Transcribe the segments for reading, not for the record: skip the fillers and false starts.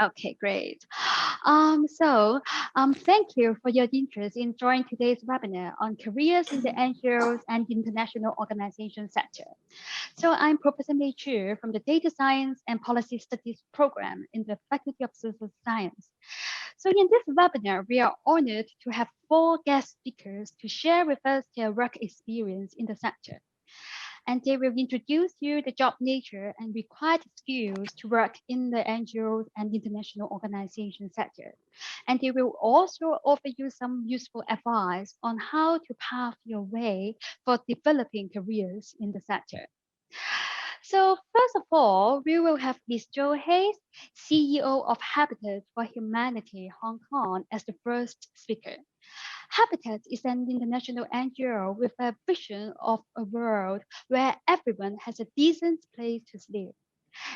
Okay, great. Thank you for your interest in joining today's webinar on careers in the NGOs and international organization sector. So I'm Professor Mei Chu from the Data Science and Policy Studies program in the Faculty of Social Science. So in this webinar, we are honored to have 4 guest speakers to share with us their work experience in the sector. And they will introduce you the job nature and required skills to work in the NGOs and international organization sector. And they will also offer you some useful advice on how to pave your way for developing careers in the sector. So first of all, we will have Ms. Jo Hayes, CEO of Habitat for Humanity Hong Kong, as the first speaker. Habitat is an international NGO with a vision of a world where everyone has a decent place to live.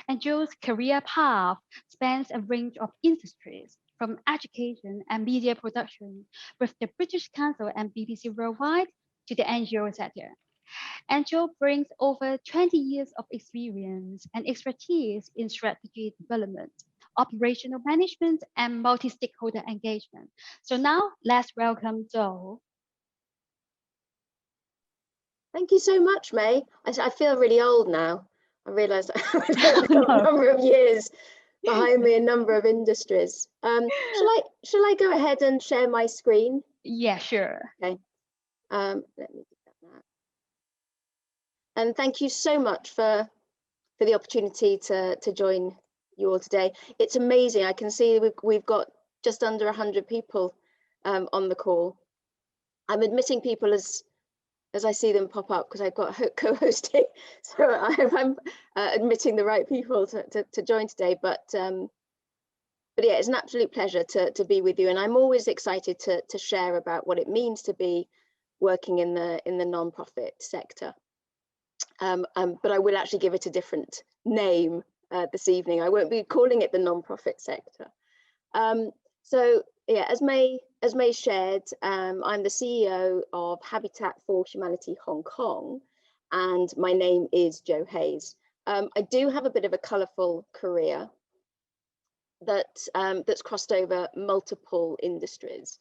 And Jo's career path spans a range of industries, from education and media production with the British Council and BBC Worldwide to the NGO sector. And Jo brings over 20 years of experience and expertise in strategy development, operational management, and multi-stakeholder engagement. So now let's welcome Jo. Thank you so much, May. I feel really old now. I realise I've got a number of years behind me, a number of industries. Shall I go ahead and share my screen? Yeah, sure. Okay. Let me do that now. And thank you so much for the opportunity to join you all today. It's amazing. I can see we've got just under 100 people on the call. I'm admitting people as I see them pop up because I've got co-hosting, so I'm admitting the right people to join today. But yeah, it's an absolute pleasure to be with you, and I'm always excited to share about what it means to be working in the non-profit sector. But I will actually give it a different name this evening. I won't be calling it the non-profit sector. So yeah, as May shared, I'm the CEO of Habitat for Humanity Hong Kong, and my name is Jo Hayes. I do have a bit of a colourful career that's crossed over multiple industries,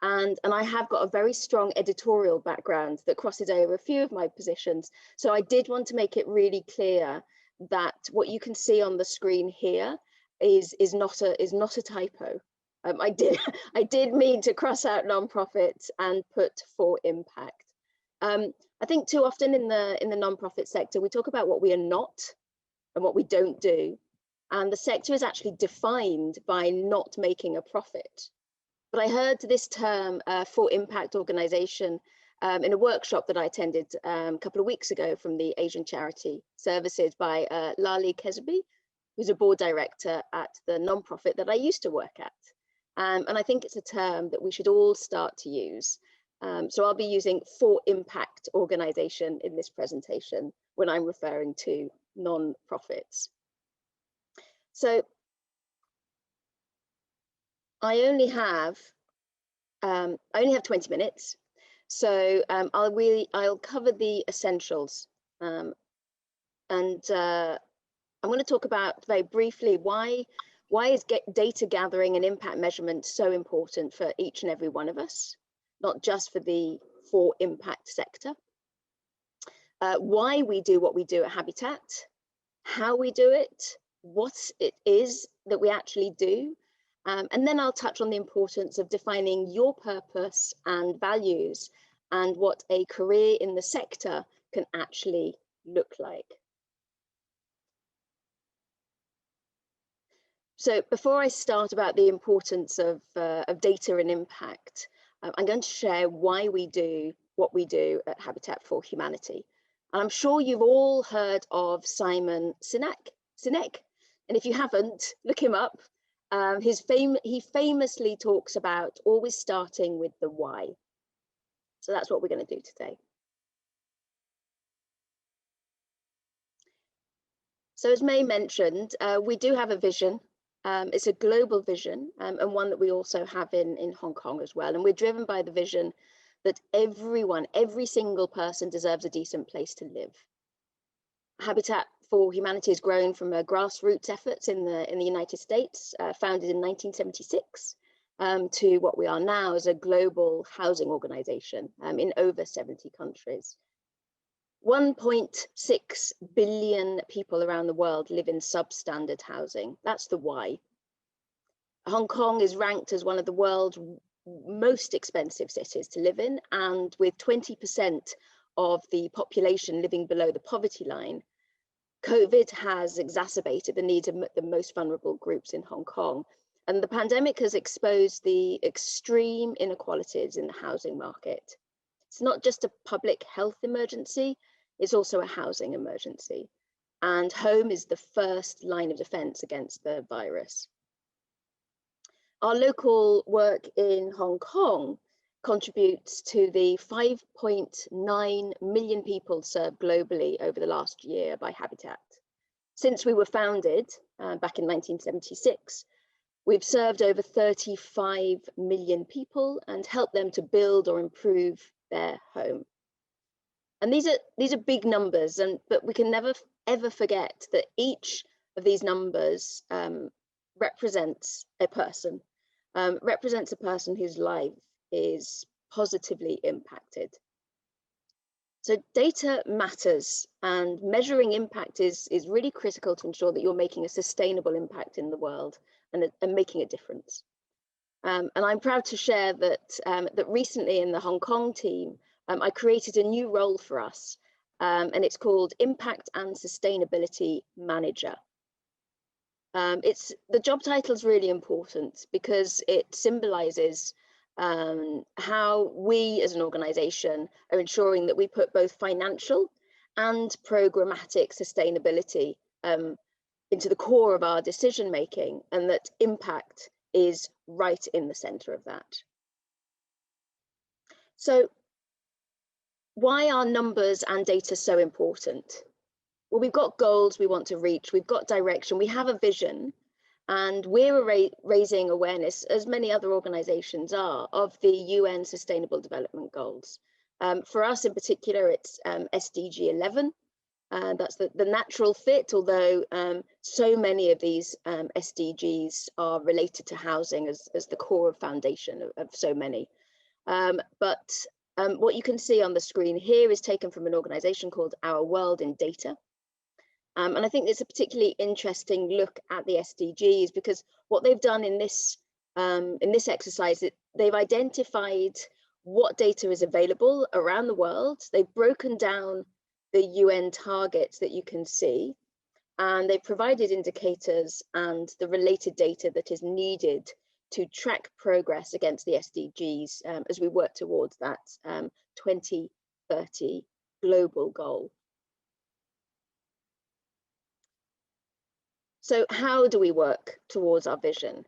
and I have got a very strong editorial background that crosses over a few of my positions. So I did want to make it really clear that what you can see on the screen here is not a typo. I did mean to cross out non-profit and put for impact. I think too often in the non-profit sector, we talk about what we are not and what we don't do. And the sector is actually defined by not making a profit. But I heard this term for impact organization in a workshop that I attended a couple of weeks ago from the Asian Charity Services by Lali Kesby, who's a board director at the non-profit that I used to work at. And I think it's a term that we should all start to use. So I'll be using for impact organization in this presentation when I'm referring to non-profits. So I only have 20 minutes. So I'll cover the essentials. And I'm going to talk about very briefly why is data gathering and impact measurement so important for each and every one of us, not just for the for impact sector, why we do what we do at Habitat, how we do it, what it is that we actually do, and then I'll touch on the importance of defining your purpose and values and what a career in the sector can actually look like. So before I start about the importance of data and impact, I'm going to share why we do what we do at Habitat for Humanity. And I'm sure you've all heard of Simon Sinek. And if you haven't, look him up. He famously talks about always starting with the why. So that's what we're going to do today. So as May mentioned, we do have a vision. It's a global vision and one that we also have in Hong Kong as well. And we're driven by the vision that every single person deserves a decent place to live. Habitat for Humanity has grown from a grassroots effort in the United States, founded in 1976, to what we are now as a global housing organization in over 70 countries. 1.6 billion people around the world live in substandard housing. That's the why. Hong Kong is ranked as one of the world's most expensive cities to live in, and with 20% of the population living below the poverty line, COVID has exacerbated the needs of the most vulnerable groups in Hong Kong. And the pandemic has exposed the extreme inequalities in the housing market. It's not just a public health emergency, it's also a housing emergency. And home is the first line of defense against the virus. Our local work in Hong Kong contributes to the 5.9 million people served globally over the last year by Habitat. Since we were founded back in 1976, we've served over 35 million people and helped them to build or improve their home. And these are big numbers, but we can never ever forget that each of these numbers represents a person whose life is positively impacted. So data matters, and measuring impact is really critical to ensure that you're making a sustainable impact in the world and making a difference. And I'm proud to share that, that recently in the Hong Kong team, I created a new role for us, and it's called Impact and Sustainability Manager. The job title is really important because it symbolizes how we as an organization are ensuring that we put both financial and programmatic sustainability into the core of our decision making, and that impact is right in the center of that. So why are numbers and data so important? Well, we've got goals we want to reach, we've got direction, we have a vision, and we're raising awareness, as many other organizations are, of the UN Sustainable Development Goals. For us in particular, it's SDG 11. That's the natural fit, although so many of these SDGs are related to housing as the core foundation of so many. But what you can see on the screen here is taken from an organization called Our World in Data. And I think it's a particularly interesting look at the SDGs, because what they've done in this exercise, they've identified what data is available around the world. They've broken down the UN targets that you can see, and they've provided indicators and the related data that is needed to track progress against the SDGs as we work towards that 2030 global goal. So how do we work towards our vision?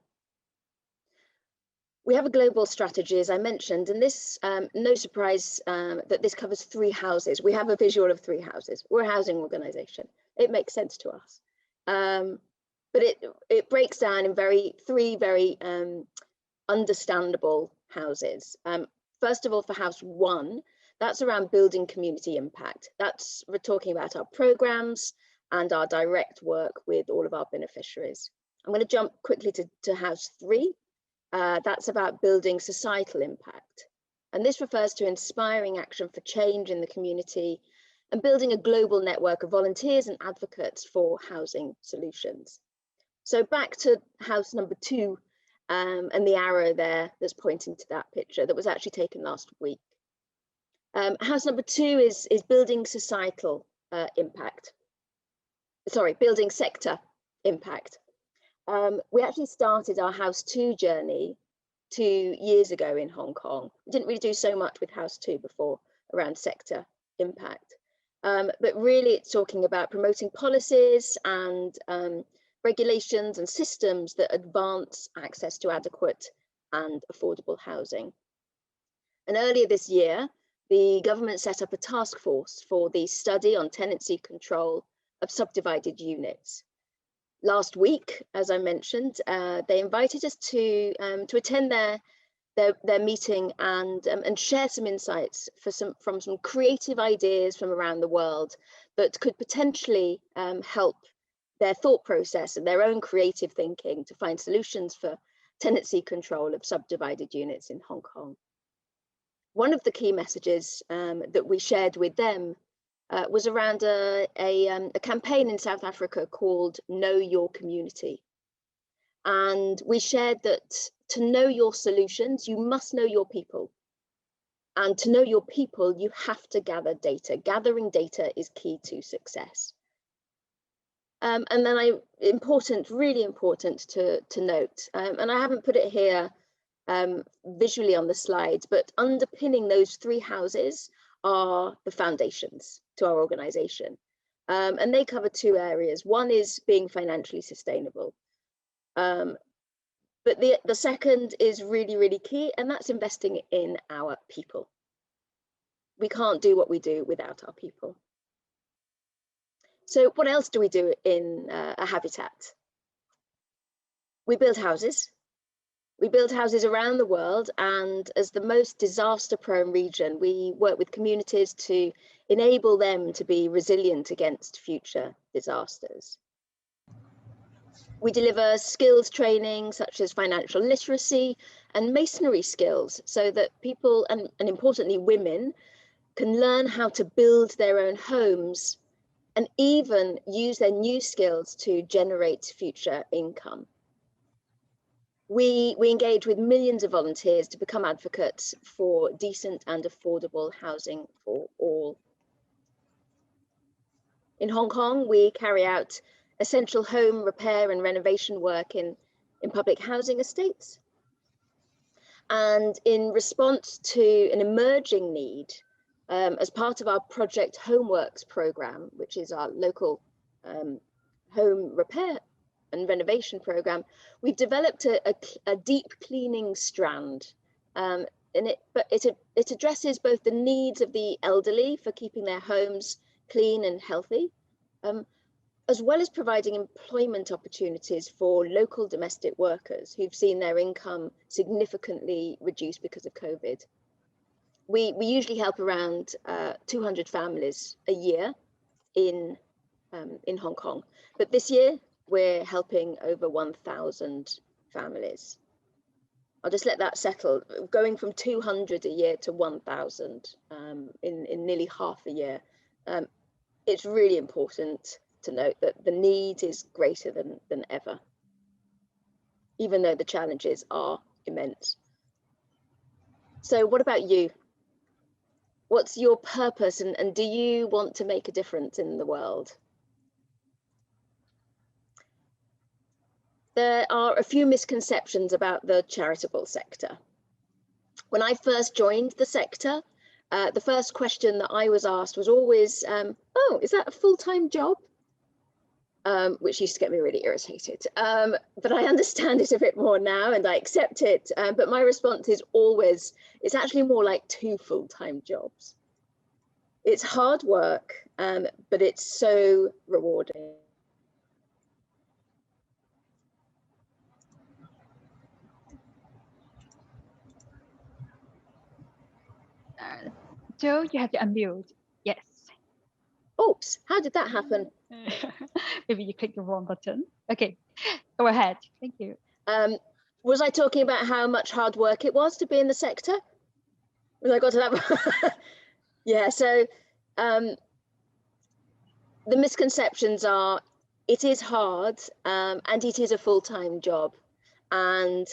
We have a global strategy, as I mentioned, and this, no surprise that this covers 3 houses. We have a visual of 3 houses. We're a housing organization. It makes sense to us. But it breaks down in 3 very understandable houses. First of all, for house 1, that's around building community impact. We're talking about our programs and our direct work with all of our beneficiaries. I'm going to jump quickly to house 3. That's about building societal impact. And this refers to inspiring action for change in the community and building a global network of volunteers and advocates for housing solutions. So back to house number 2 and the arrow there that's pointing to that picture that was actually taken last week. House number 2 is building societal impact. Sorry, building sector impact. We actually started our House 2 journey 2 years ago in Hong Kong. We didn't really do so much with House 2 before around sector impact. But really it's talking about promoting policies and regulations and systems that advance access to adequate and affordable housing. And earlier this year, the government set up a task force for the study on tenancy control of subdivided units. Last week, as I mentioned, they invited us to attend their meeting and share some insights from some creative ideas from around the world that could potentially help their thought process and their own creative thinking to find solutions for tenancy control of subdivided units in Hong Kong. One of the key messages that we shared with them was around a campaign in South Africa called Know Your Community. And we shared that to know your solutions, you must know your people. And to know your people, you have to gather data. Gathering data is key to success. And then really important to note, and I haven't put it here visually on the slides, but underpinning those three houses are the foundations to our organization. And they cover two areas. One is being financially sustainable. But the second is really, really key, and that's investing in our people. We can't do what we do without our people. So what else do we do in a habitat? We build houses. We build houses around the world, and as the most disaster-prone region, we work with communities to enable them to be resilient against future disasters. We deliver skills training such as financial literacy and masonry skills so that people, and importantly women, can learn how to build their own homes and even use their new skills to generate future income. We engage with millions of volunteers to become advocates for decent and affordable housing for all. In Hong Kong, we carry out essential home repair and renovation work in public housing estates. And in response to an emerging need, as part of our Project Homeworks program, which is our local home repair and renovation program, we've developed a deep cleaning strand. But it addresses both the needs of the elderly for keeping their homes clean and healthy, as well as providing employment opportunities for local domestic workers who've seen their income significantly reduced because of COVID. We usually help around 200 families a year in Hong Kong, but this year we're helping over 1,000 families. I'll just let that settle. Going from 200 a year to 1,000 in nearly half a year. It's really important to note that the need is greater than ever, even though the challenges are immense. So what about you? What's your purpose, and do you want to make a difference in the world? There are a few misconceptions about the charitable sector. When I first joined the sector, the first question that I was asked was always, oh, is that a full-time job? Which used to get me really irritated. But I understand it a bit more now and I accept it. But my response is always, it's actually more like 2 full-time jobs. It's hard work, but it's so rewarding. Joe, you have to unmute. Yes. Oops, how did that happen? Maybe you clicked the wrong button. Okay, go ahead. Thank you. Was I talking about how much hard work it was to be in the sector? When I got to that, yeah. So the misconceptions are, it is hard, and it is a full-time job. And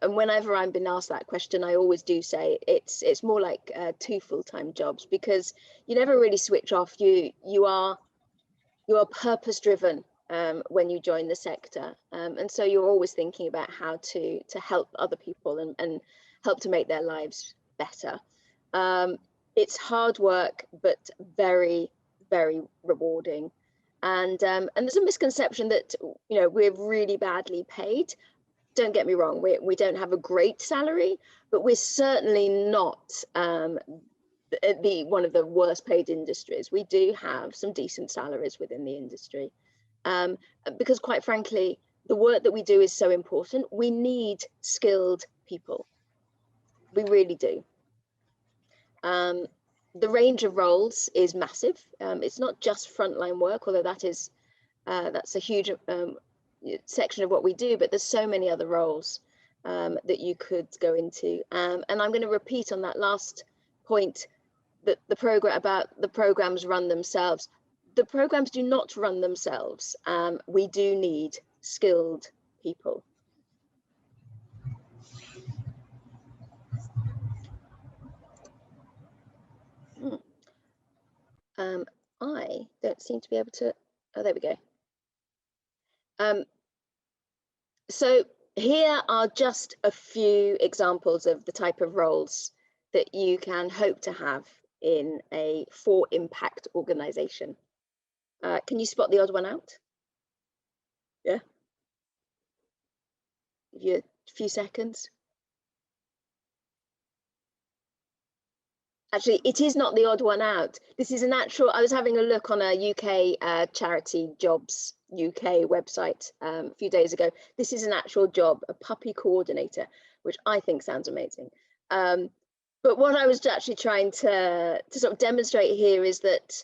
whenever I'm been asked that question, I always do say it's more like 2 full-time jobs, because you never really switch off. You are purpose-driven when you join the sector, and so you're always thinking about how to help other people and help to make their lives better. It's hard work, but very, very rewarding. And there's a misconception that we're really badly paid. Don't get me wrong, we don't have a great salary, but we're certainly not one of the worst paid industries. We do have some decent salaries within the industry, because quite frankly, the work that we do is so important. We need skilled people. We really do. the range of roles is massive. It's not just frontline work, although that's a huge section of what we do, but there's so many other roles that you could go into. And I'm going to repeat on that last point, that the programs run themselves. The programs do not run themselves. We do need skilled people. I don't seem to be able to, oh, there we go. So here are just a few examples of the type of roles that you can hope to have in a for impact organization. Can you spot the odd one out? Yeah. Give you a few seconds. Actually, it is not the odd one out. This is an actual, I was having a look on a UK charity jobs UK website a few days ago. This is an actual job, a puppy coordinator, which I think sounds amazing. But what I was actually trying to sort of demonstrate here is that,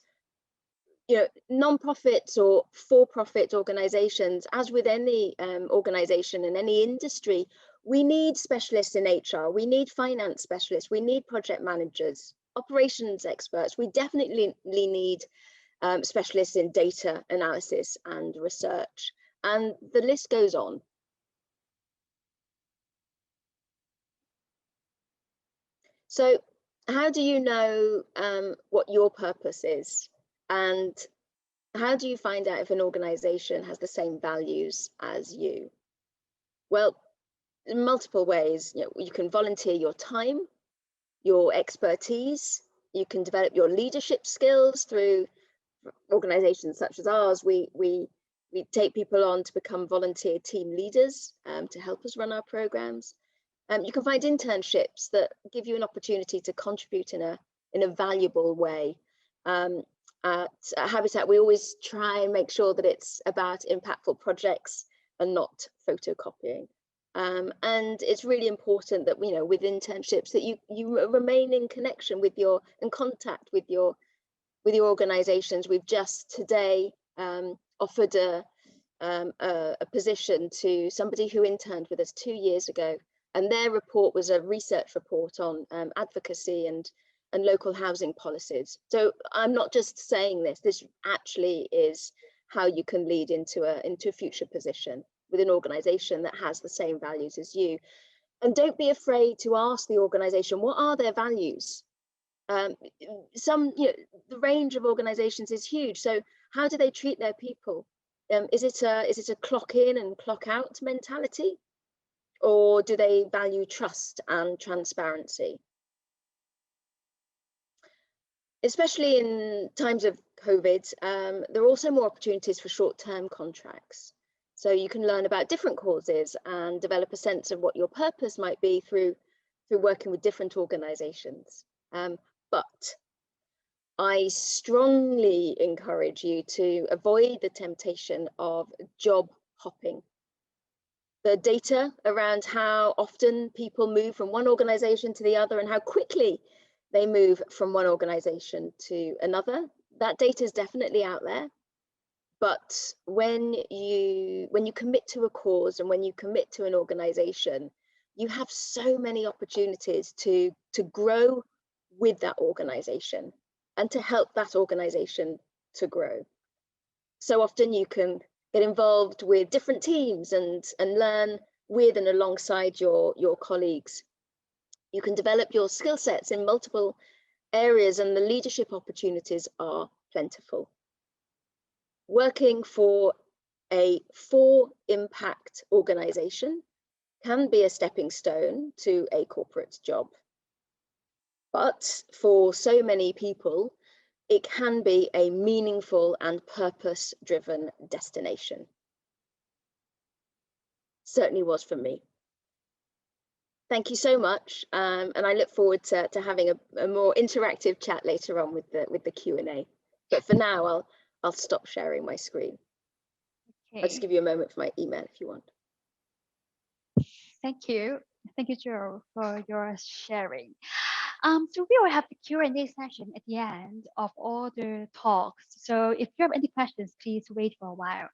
you know, non-profits or for-profit organizations, as with any organization in any industry, we need specialists in HR, we need finance specialists, we need project managers, operations experts. We definitely need specialists in data analysis and research, and the list goes on. So how do you know what your purpose is, and how do you find out if an organization has the same values as you? Well, in multiple ways. You know, you can volunteer your time, your expertise, you can develop your leadership skills through organizations such as ours. We take people on to become volunteer team leaders to help us run our programs. You can find internships that give you an opportunity to contribute in a valuable way. At Habitat, we always try and make sure that it's about impactful projects and not photocopying. And it's really important that, you know, with internships, that you remain in connection with in contact with your organizations. We've just today offered a position to somebody who interned with us 2 years ago, and their report was a research report on advocacy and local housing policies. So I'm not just saying this actually is how you can lead into a future position with an organization that has the same values as you. And don't be afraid to ask the organization, what are their values? The range of organizations is huge. So how do they treat their people? Is it a clock in and clock out mentality? Or do they value trust and transparency? Especially in times of COVID, there are also more opportunities for short-term contracts. So you can learn about different causes and develop a sense of what your purpose might be through working with different organizations. But I strongly encourage you to avoid the temptation of job hopping. The data around how often people move from one organization to the other and how quickly they move from one organization to another, that data is definitely out there. But when you commit to a cause and when you commit to an organization, you have so many opportunities to grow with that organization and to help that organization to grow. So often you can get involved with different teams and learn with and alongside your colleagues. You can develop your skill sets in multiple areas, and the leadership opportunities are plentiful. Working for a for-impact organization can be a stepping stone to a corporate job. But for so many people, it can be a meaningful and purpose-driven destination. Certainly was for me. Thank you so much, and I look forward to having a more interactive chat later on with the Q&A. But for now, I'll stop sharing my screen. Okay. I'll just give you a moment for my email if you want. Thank you, Jo, for your sharing. So we will have the Q&A session at the end of all the talks. So if you have any questions, please wait for a while.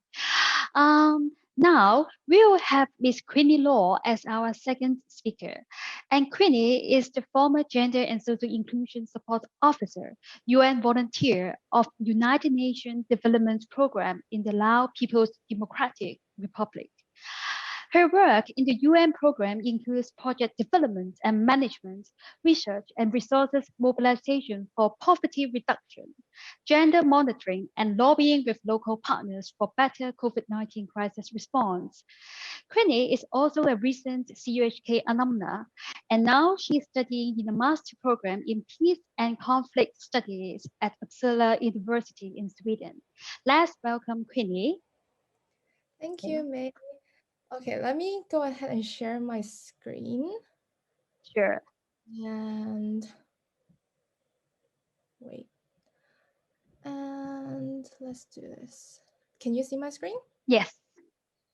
Now we will have Miss Queenie Law as our second speaker. And Queenie is the former Gender and Social Inclusion Support Officer, UN volunteer of United Nations Development Program in the Lao People's Democratic Republic. Her work in the UN program includes project development and management, research and resources mobilization for poverty reduction, gender monitoring, and lobbying with local partners for better COVID-19 crisis response. Queenie is also a recent CUHK alumna, and now she's studying in a master program in peace and conflict studies at Uppsala University in Sweden. Let's welcome Queenie. Thank you, May. Okay, let me go ahead and share my screen. Sure. And wait. And let's do this. Can you see my screen? Yes.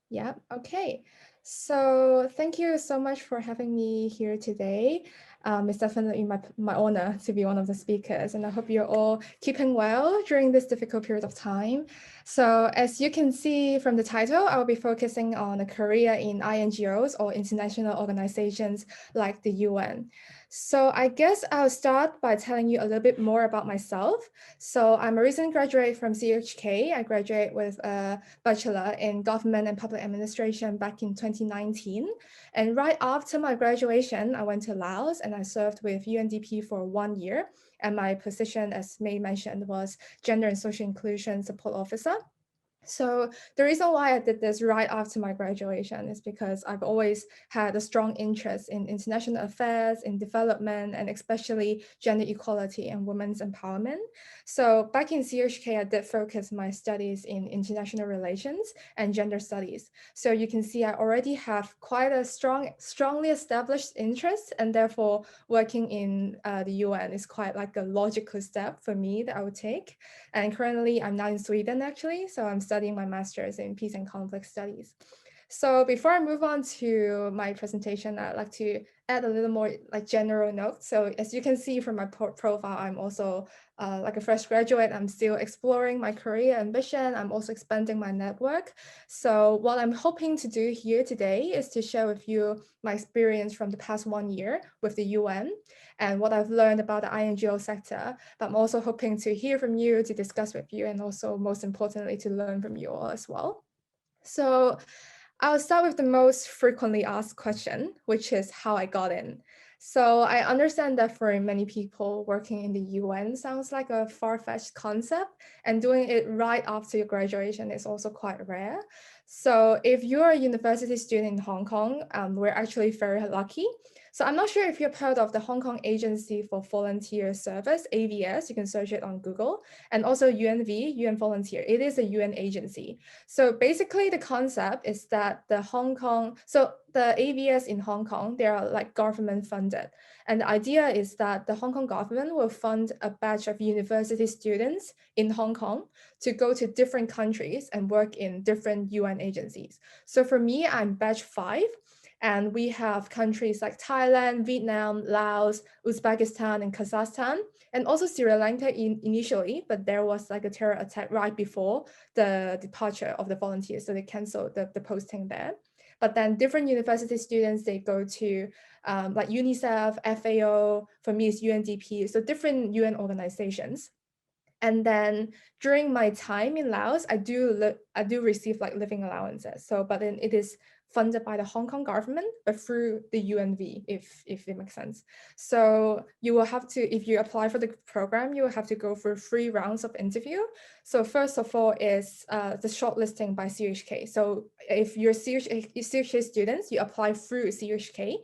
Yeah, okay. So thank you so much for having me here today. It's definitely my honor to be one of the speakers, and I hope you're all keeping well during this difficult period of time. So as you can see from the title, I will be focusing on a career in NGOs or international organizations like the UN. So I guess I'll start by telling you a little bit more about myself. So I'm a recent graduate from CHK. I graduated with a bachelor in government and public administration back in 2019. And right after my graduation, I went to Laos and I served with UNDP for 1 year. And my position, as May mentioned, was Gender and Social Inclusion Support Officer. So the reason why I did this right after my graduation is because I've always had a strong interest in international affairs, in development, and especially gender equality and women's empowerment. So back in CHK, I did focus my studies in international relations and gender studies. So you can see I already have quite a strongly established interest, and therefore working in the UN is quite like a logical step for me that I would take. And currently I'm now in Sweden actually, so I'm studying my master's in peace and conflict studies. So before I move on to my presentation, I'd like to add a little more like general notes. So as you can see from my profile, I'm also like a fresh graduate. I'm still exploring my career ambition. I'm also expanding my network. So what I'm hoping to do here today is to share with you my experience from the past 1 year with the UN and what I've learned about the INGO sector. But I'm also hoping to hear from you, to discuss with you, and also most importantly, to learn from you all as well. So I'll start with the most frequently asked question, which is how I got in. So I understand that for many people, working in the UN sounds like a far-fetched concept, and doing it right after your graduation is also quite rare. So if you're a university student in Hong Kong, we're actually very lucky. So I'm not sure if you've heard of the Hong Kong Agency for Volunteer Service, AVS, you can search it on Google, and also UNV, UN Volunteer. It is a UN agency. So basically the concept is that the AVS in Hong Kong, they are like government funded. And the idea is that the Hong Kong government will fund a batch of university students in Hong Kong to go to different countries and work in different UN agencies. So for me, I'm batch 5. And we have countries like Thailand, Vietnam, Laos, Uzbekistan, and Kazakhstan, and also Sri Lanka initially, but there was like a terror attack right before the departure of the volunteers, so they canceled the posting there. But then different university students, they go to like UNICEF, FAO, for me it's UNDP, so different UN organizations. And then during my time in Laos, I do receive like living allowances. So, but then it is funded by the Hong Kong government, but through the UNV, if it makes sense. So you will have to, if you apply for the program, you will have to go through 3 rounds of interview. So first of all is the shortlisting by CHK. So if you're CHK students, you apply through CHK,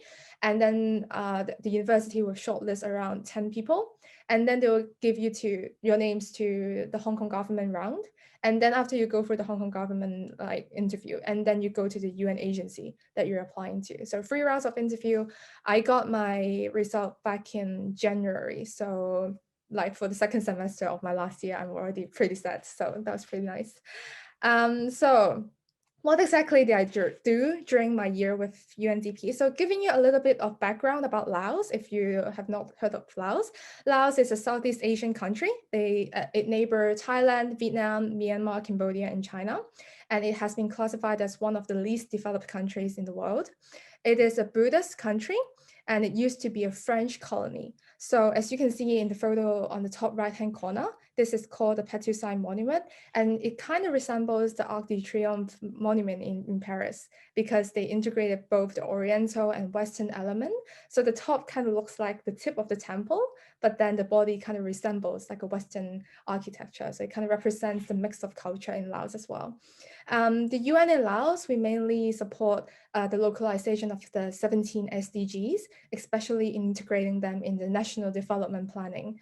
and then the university will shortlist around 10 people. And then they will give your names to the Hong Kong government round. And then after you go for the Hong Kong government like interview, and then you go to the UN agency that you're applying to. So 3 rounds of interview. I got my result back in January. So like for the second semester of my last year, I'm already pretty set. So that was pretty nice. So What exactly did I do during my year with UNDP? So giving you a little bit of background about Laos, if you have not heard of Laos. Laos is a Southeast Asian country. It neighbors Thailand, Vietnam, Myanmar, Cambodia, and China. And it has been classified as one of the least developed countries in the world. It is a Buddhist country, and it used to be a French colony. So as you can see in the photo on the top right-hand corner, this is called the Petusine Monument, and it kind of resembles the Arc de Triomphe monument in Paris because they integrated both the Oriental and Western element. So the top kind of looks like the tip of the temple, but then the body kind of resembles like a Western architecture. So it kind of represents the mix of culture in Laos as well. The UN in Laos, we mainly support the localization of the 17 SDGs, especially integrating them in the national development planning.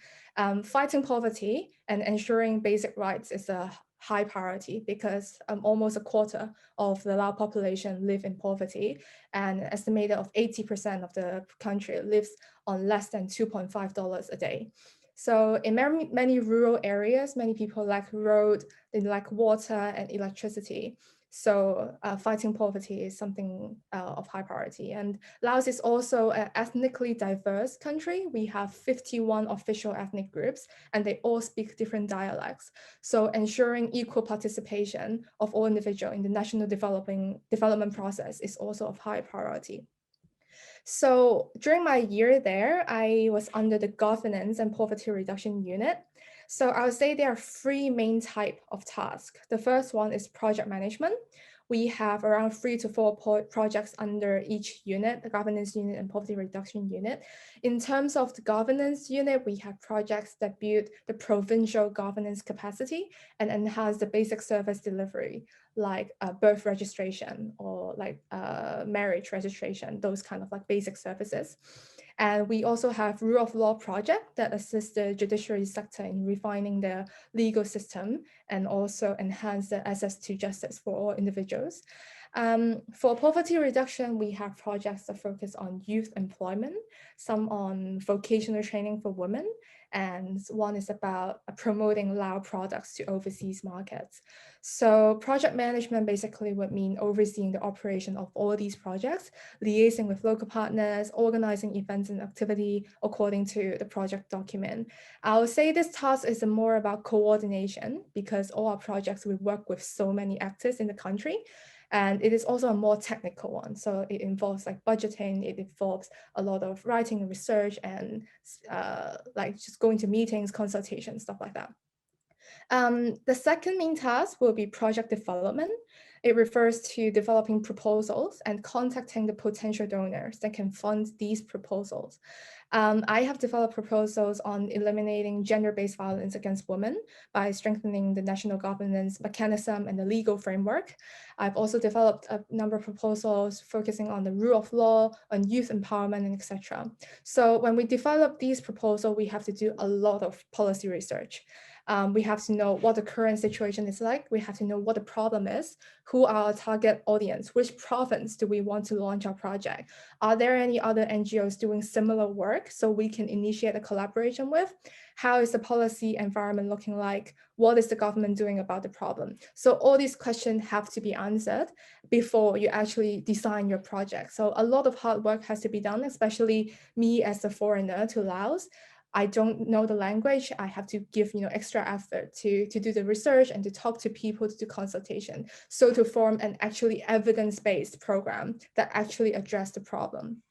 Fighting poverty and ensuring basic rights is a high priority because almost a quarter of the Lao population live in poverty, and estimated of 80% of the country lives on less than $2.5 a day. So in many rural areas, many people lack road, they lack water and electricity. So fighting poverty is something of high priority. And Laos is also an ethnically diverse country. We have 51 official ethnic groups, and they all speak different dialects. So ensuring equal participation of all individuals in the national development process is also of high priority. So during my year there, I was under the governance and poverty reduction unit. So I would say there are three main types of tasks. The first one is project management. We have around 3 to 4 projects under each unit, the governance unit and poverty reduction unit. In terms of the governance unit, we have projects that build the provincial governance capacity and enhance the basic service delivery, like birth registration or like marriage registration, those kind of like basic services. And we also have rule of law project that assists the judiciary sector in refining the legal system and also enhance the access to justice for all individuals. For poverty reduction, we have projects that focus on youth employment, some on vocational training for women, and one is about promoting Lao products to overseas markets. So project management basically would mean overseeing the operation of all these projects, liaising with local partners, organizing events and activity according to the project document. I would say this task is more about coordination because all our projects, we work with so many actors in the country. And it is also a more technical one. So it involves like budgeting, it involves a lot of writing and research and like just going to meetings, consultations, stuff like that. The second main task will be project development. It refers to developing proposals and contacting the potential donors that can fund these proposals. I have developed proposals on eliminating gender-based violence against women by strengthening the national governance mechanism and the legal framework. I've also developed a number of proposals focusing on the rule of law, on youth empowerment, and etc. So when we develop these proposals, we have to do a lot of policy research. We have to know what the current situation is like. We have to know what the problem is, who are our target audience, which province do we want to launch our project? Are there any other NGOs doing similar work so we can initiate a collaboration with? How is the policy environment looking like? What is the government doing about the problem? So all these questions have to be answered before you actually design your project. So a lot of hard work has to be done, especially me as a foreigner to Laos. I don't know the language. I have to give extra effort to do the research and to talk to people, to do consultation. So to form an actually evidence-based program that actually address the problem.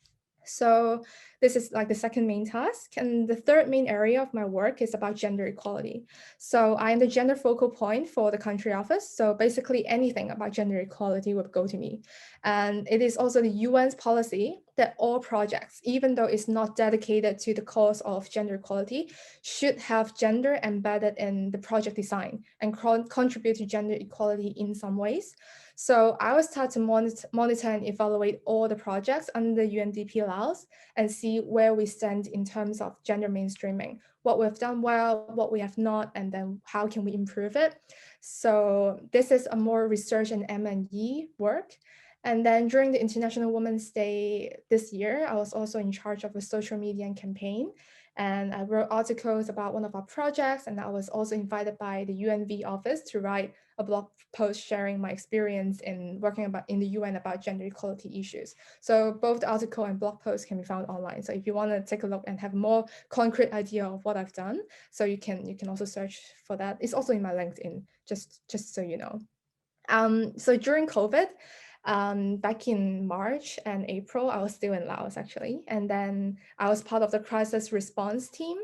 So this is like the second main task. And the third main area of my work is about gender equality. So I am the gender focal point for the country office. So basically anything about gender equality would go to me. And it is also the UN's policy that all projects, even though it's not dedicated to the cause of gender equality, should have gender embedded in the project design and contribute to gender equality in some ways. So I will start to monitor and evaluate all the projects under UNDP Laos and see where we stand in terms of gender mainstreaming, what we've done well, what we have not, and then how can we improve it. So this is a more research and M&E work. And then during the International Women's Day this year, I was also in charge of a social media campaign. And I wrote articles about one of our projects, and I was also invited by the UNV office to write a blog post sharing my experience in working in the UN about gender equality issues. So both the article and blog post can be found online. So if you want to take a look and have a more concrete idea of what I've done, so you can also search for that. It's also in my LinkedIn, just so you know. So during COVID, back in March and April, I was still in Laos actually. And then I was part of the crisis response team.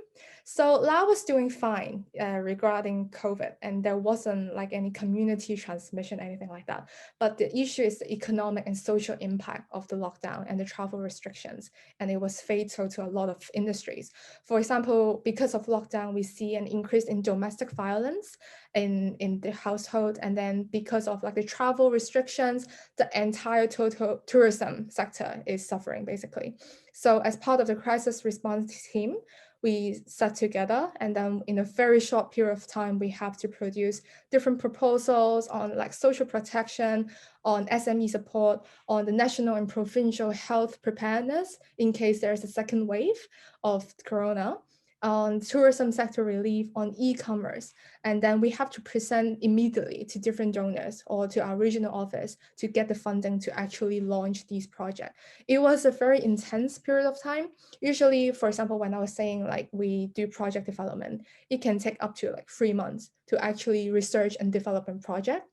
So Laos was doing fine regarding COVID, and there wasn't like any community transmission, anything like that. But the issue is the economic and social impact of the lockdown and the travel restrictions. And it was fatal to a lot of industries. For example, because of lockdown, we see an increase in domestic violence in the household. And then because of like the travel restrictions, the entire total tourism sector is suffering basically. So as part of the crisis response team, we sat together, and then in a very short period of time, we have to produce different proposals on like social protection, on SME support, on the national and provincial health preparedness in case there's a second wave of corona, on tourism sector relief, on e-commerce. And then we have to present immediately to different donors or to our regional office to get the funding to actually launch these projects. It was a very intense period of time. Usually, for example, when I was saying like we do project development, it can take up to like 3 months to actually research and develop a project.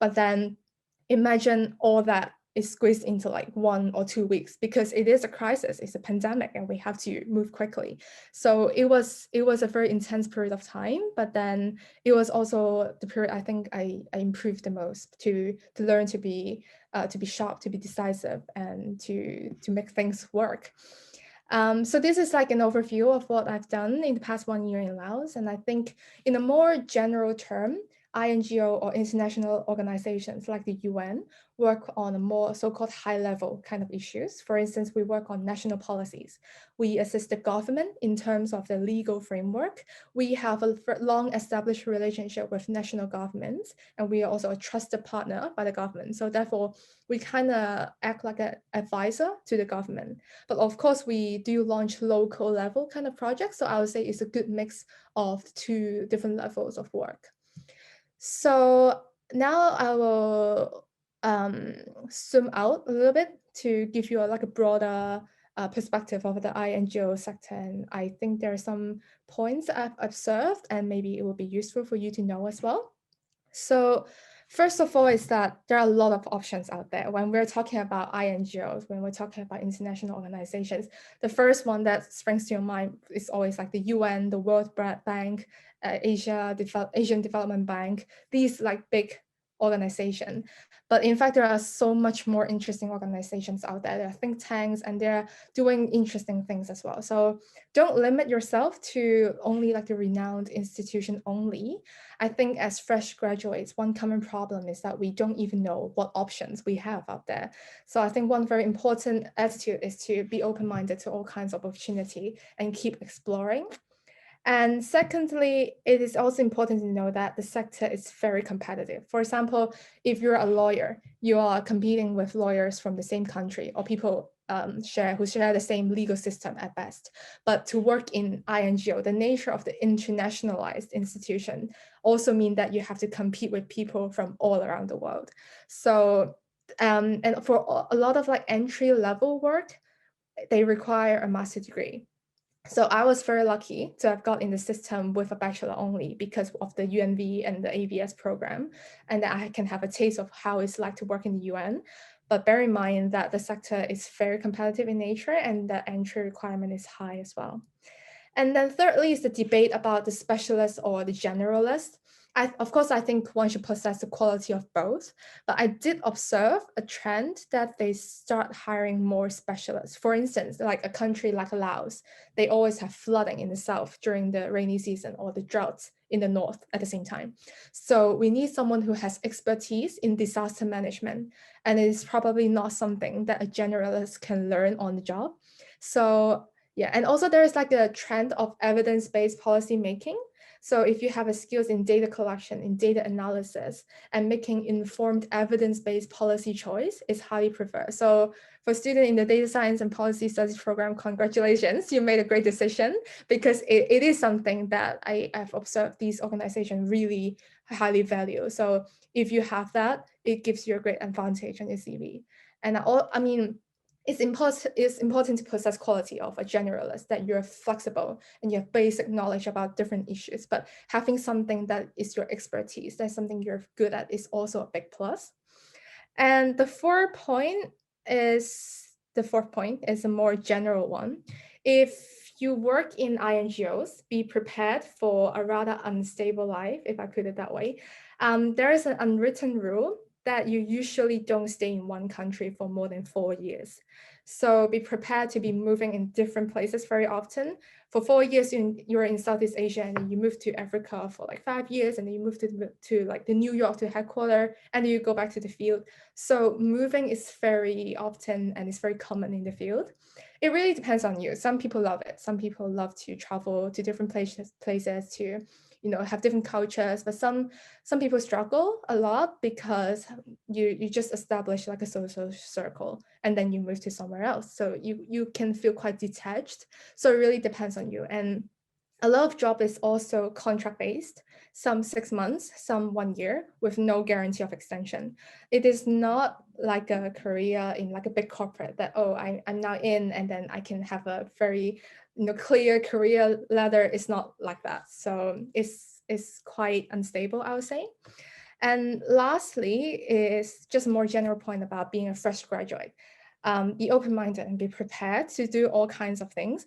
But then imagine all that is squeezed into like 1 or 2 weeks, because it is a crisis, it's a pandemic, and we have to move quickly. So it was a very intense period of time, but then it was also the period I think I improved the most to learn to be sharp, to be decisive, and to make things work. So this is like an overview of what I've done in the past 1 year in Laos. And I think in a more general term, INGO or international organizations like the UN work on a more so-called high-level kind of issues. For instance, we work on national policies. We assist the government in terms of the legal framework. We have a long established relationship with national governments, and we are also a trusted partner by the government. So therefore, we kind of act like an advisor to the government. But of course, we do launch local level kind of projects. So I would say it's a good mix of 2 different levels of work. So now I will zoom out a little bit to give you like a broader perspective of the INGO sector. And I think there are some points I've observed, and maybe it will be useful for you to know as well. So first of all is that there are a lot of options out there. When we're talking about INGOs, when we're talking about international organizations, the first one that springs to your mind is always like the UN, the World Bank, Asian Development Bank, these like big organization. But in fact, there are so much more interesting organizations out there. There are think tanks, and they're doing interesting things as well. So don't limit yourself to only like the renowned institution only. I think as fresh graduates, one common problem is that we don't even know what options we have out there. So I think one very important attitude is to be open-minded to all kinds of opportunity and keep exploring. And secondly, it is also important to know that the sector is very competitive. For example, if you're a lawyer, you are competing with lawyers from the same country or people who share the same legal system at best. But to work in INGO, the nature of the internationalized institution also means that you have to compete with people from all around the world. So, and for a lot of like entry level work, they require a master's degree. So I was very lucky to have got in the system with a bachelor only because of the UNV and the ABS program, and that I can have a taste of how it's like to work in the UN. But bear in mind that the sector is very competitive in nature, and the entry requirement is high as well. And then thirdly is the debate about the specialist or the generalist. Of course, I think one should possess the quality of both, but I did observe a trend that they start hiring more specialists. For instance, like a country like Laos, they always have flooding in the south during the rainy season or the droughts in the north at the same time. So we need someone who has expertise in disaster management, and it is probably not something that a generalist can learn on the job. So yeah, and also there is like a trend of evidence-based policy making. So if you have a skills in data collection, in data analysis, and making informed evidence-based policy choice is highly preferred. So for students in the data science and policy studies program, congratulations, you made a great decision, because it is something that I've observed these organizations really highly value. So if you have that, it gives you a great advantage on your CV. And I mean, it's important to possess quality of a generalist, that you're flexible and you have basic knowledge about different issues, but having something that is your expertise, that's something you're good at, is also a big plus. And the fourth point is a more general one. If you work in NGOs, be prepared for a rather unstable life, if I put it that way. There is an unwritten rule that you usually don't stay in one country for more than 4 years. So be prepared to be moving in different places very often. For 4 years, you're in Southeast Asia, and then you move to Africa for like 5 years, and then you move to like the New York to headquarters, and then you go back to the field. So moving is very often, and it's very common in the field. It really depends on you. Some people love it. Some people love to travel to different places to, have different cultures, but some people struggle a lot, because you just establish like a social circle, and then you move to somewhere else. So you can feel quite detached. So it really depends on you. And a lot of job is also contract based, some 6 months, some 1 year, with no guarantee of extension. It is not like a career in like a big corporate that, oh, I'm now in, and then I can have a very clear career ladder. It's not like that. So it's quite unstable, I would say. And lastly is just a more general point about being a fresh graduate. Be open-minded and be prepared to do all kinds of things.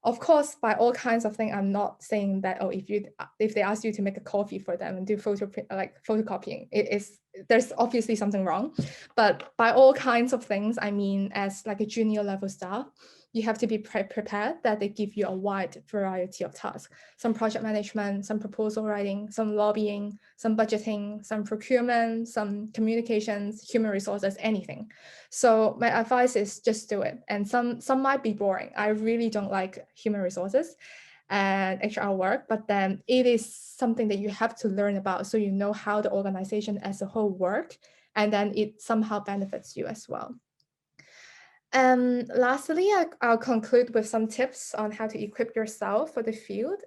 Of course, by all kinds of things, I'm not saying that, oh, if they ask you to make a coffee for them and do photocopying, there's obviously something wrong. But by all kinds of things, I mean, as like a junior level staff, you have to be prepared that they give you a wide variety of tasks. Some project management, some proposal writing, some lobbying, some budgeting, some procurement, some communications, human resources, anything. So my advice is just do it. And some might be boring. I really don't like human resources and HR work, but then it is something that you have to learn about, so you know how the organization as a whole work, and then it somehow benefits you as well. And lastly, I'll conclude with some tips on how to equip yourself for the field.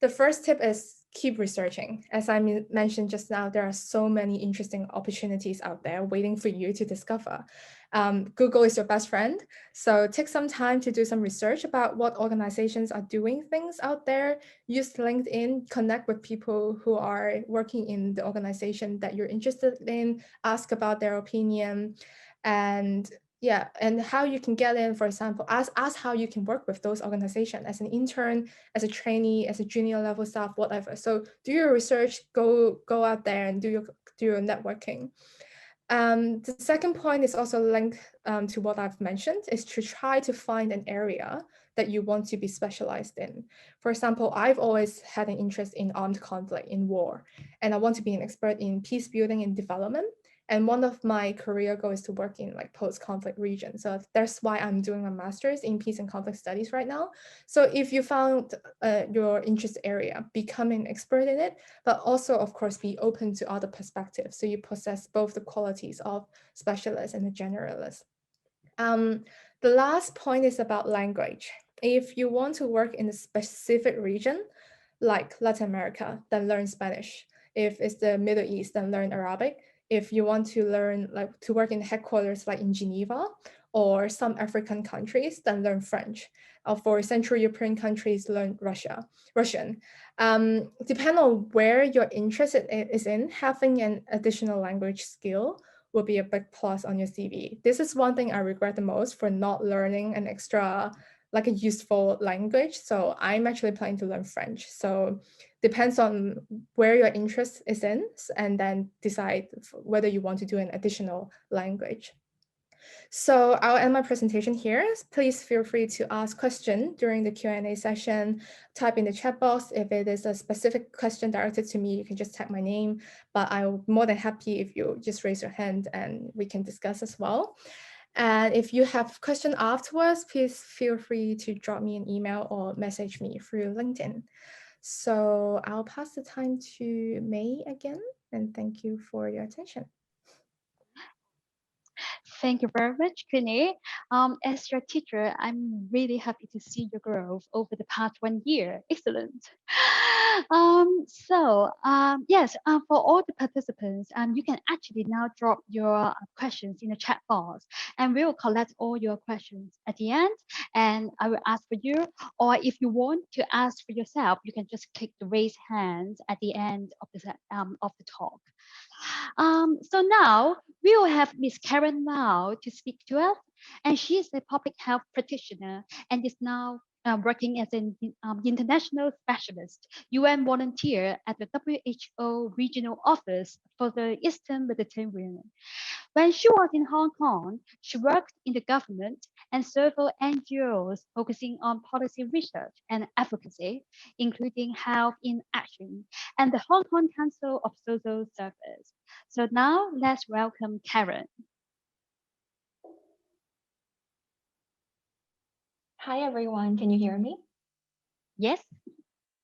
The first tip is keep researching. As I mentioned just now, there are so many interesting opportunities out there waiting for you to discover. Google is your best friend. So take some time to do some research about what organizations are doing things out there. Use LinkedIn, connect with people who are working in the organization that you're interested in, ask about their opinion, and how you can get in. For example, ask how you can work with those organizations as an intern, as a trainee, as a junior level staff, whatever. So do your research, go out there and do your networking. The second point is also linked to what I've mentioned, is to try to find an area that you want to be specialized in. For example, I've always had an interest in armed conflict, in war, and I want to be an expert in peace building and development. And one of my career goals is to work in like post-conflict regions. So that's why I'm doing a master's in peace and conflict studies right now. So if you found your interest area, become an expert in it, but also of course be open to other perspectives. So you possess both the qualities of specialist and a generalist. The last point is about language. If you want to work in a specific region, like Latin America, then learn Spanish. If it's the Middle East, then learn Arabic. If you want to learn, like to work in headquarters like in Geneva or some African countries, then learn French. For Central European countries, learn Russian. Depending on where your interest is in, having an additional language skill will be a big plus on your CV. This is one thing I regret the most, for not learning an extra, like a useful language. So I'm actually planning to learn French. So depends on where your interest is in, and then decide whether you want to do an additional language. So I'll end my presentation here. Please feel free to ask questions during the Q&A session. Type in the chat box. If it is a specific question directed to me, you can just type my name, but I'm more than happy if you just raise your hand and we can discuss as well. And if you have questions afterwards, please feel free to drop me an email or message me through LinkedIn. So I'll pass the time to May again, and thank you for your attention. Thank you very much, Queenie. As your teacher, I'm really happy to see your growth over the past 1 year. Excellent. Yes, for all the participants, you can actually now drop your questions in the chat box, and we will collect all your questions at the end, and I will ask for you. Or if you want to ask for yourself, you can just click the raise hand at the end of the talk. So now we will have Miss Karen Lau to speak to us, and she is a public health practitioner and is now working as an international specialist, UN volunteer at the WHO regional office for the Eastern Mediterranean. When she was in Hong Kong, she worked in the government and several NGOs focusing on policy research and advocacy, including Health in Action and the Hong Kong Council of Social Service. So now let's welcome Karen. Hi, everyone. Can you hear me? Yes.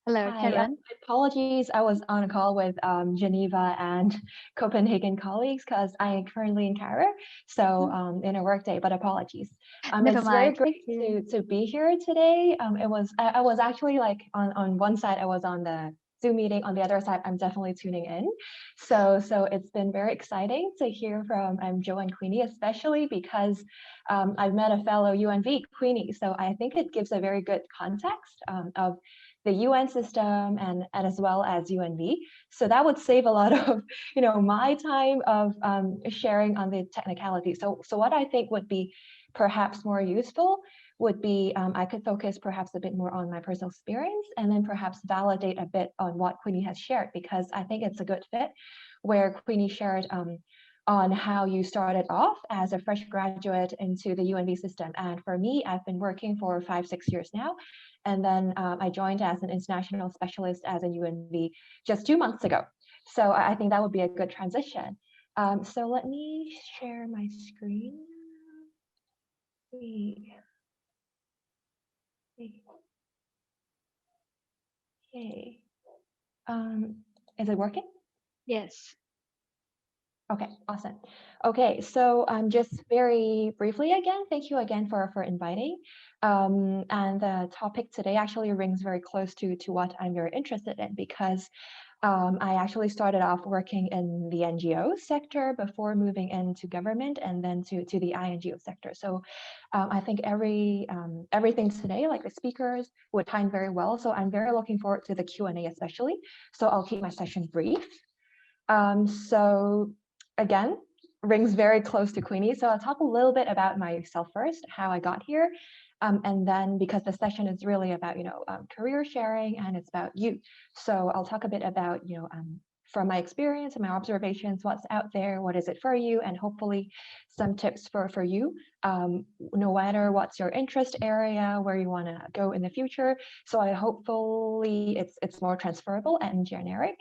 Hello, Hi, Karen. apologies. I was on a call with Geneva and Copenhagen colleagues because I am currently in Cairo, so in a work day, but apologies. Never It's very mind. Thank great you. to be here today. I was actually like on one side, I was on the Zoom meeting. On the other side, I'm definitely tuning in. So it's been very exciting to hear from Joe and Queenie, especially because I've met a fellow UNV, Queenie. So I think it gives a very good context of the UN system and as well as UNV. So that would save a lot of, my time of sharing on the technicality. So what I think would be perhaps more useful would be I could focus perhaps a bit more on my personal experience and then perhaps validate a bit on what Queenie has shared, because I think it's a good fit where Queenie shared on how you started off as a fresh graduate into the UNV system. And for me, I've been working for 5-6 years now. And then I joined as an international specialist as a UNV just 2 months ago. So I think that would be a good transition. So let me share my screen. Okay. Is it working? Yes. Okay, awesome. Okay, so just very briefly again, thank you again for inviting. And the topic today actually rings very close to what I'm very interested in, because I actually started off working in the NGO sector before moving into government and then to the INGO sector. So I think everything today, like the speakers, would time very well. So I'm very looking forward to the Q&A especially. So I'll keep my session brief. So again, rings very close to Queenie. So I'll talk a little bit about myself first, how I got here. And then because the session is really about, career sharing and it's about you. So I'll talk a bit about, from my experience and my observations, what's out there, what is it for you, and hopefully some tips for you, no matter what's your interest area, where you want to go in the future. So hopefully it's more transferable and generic.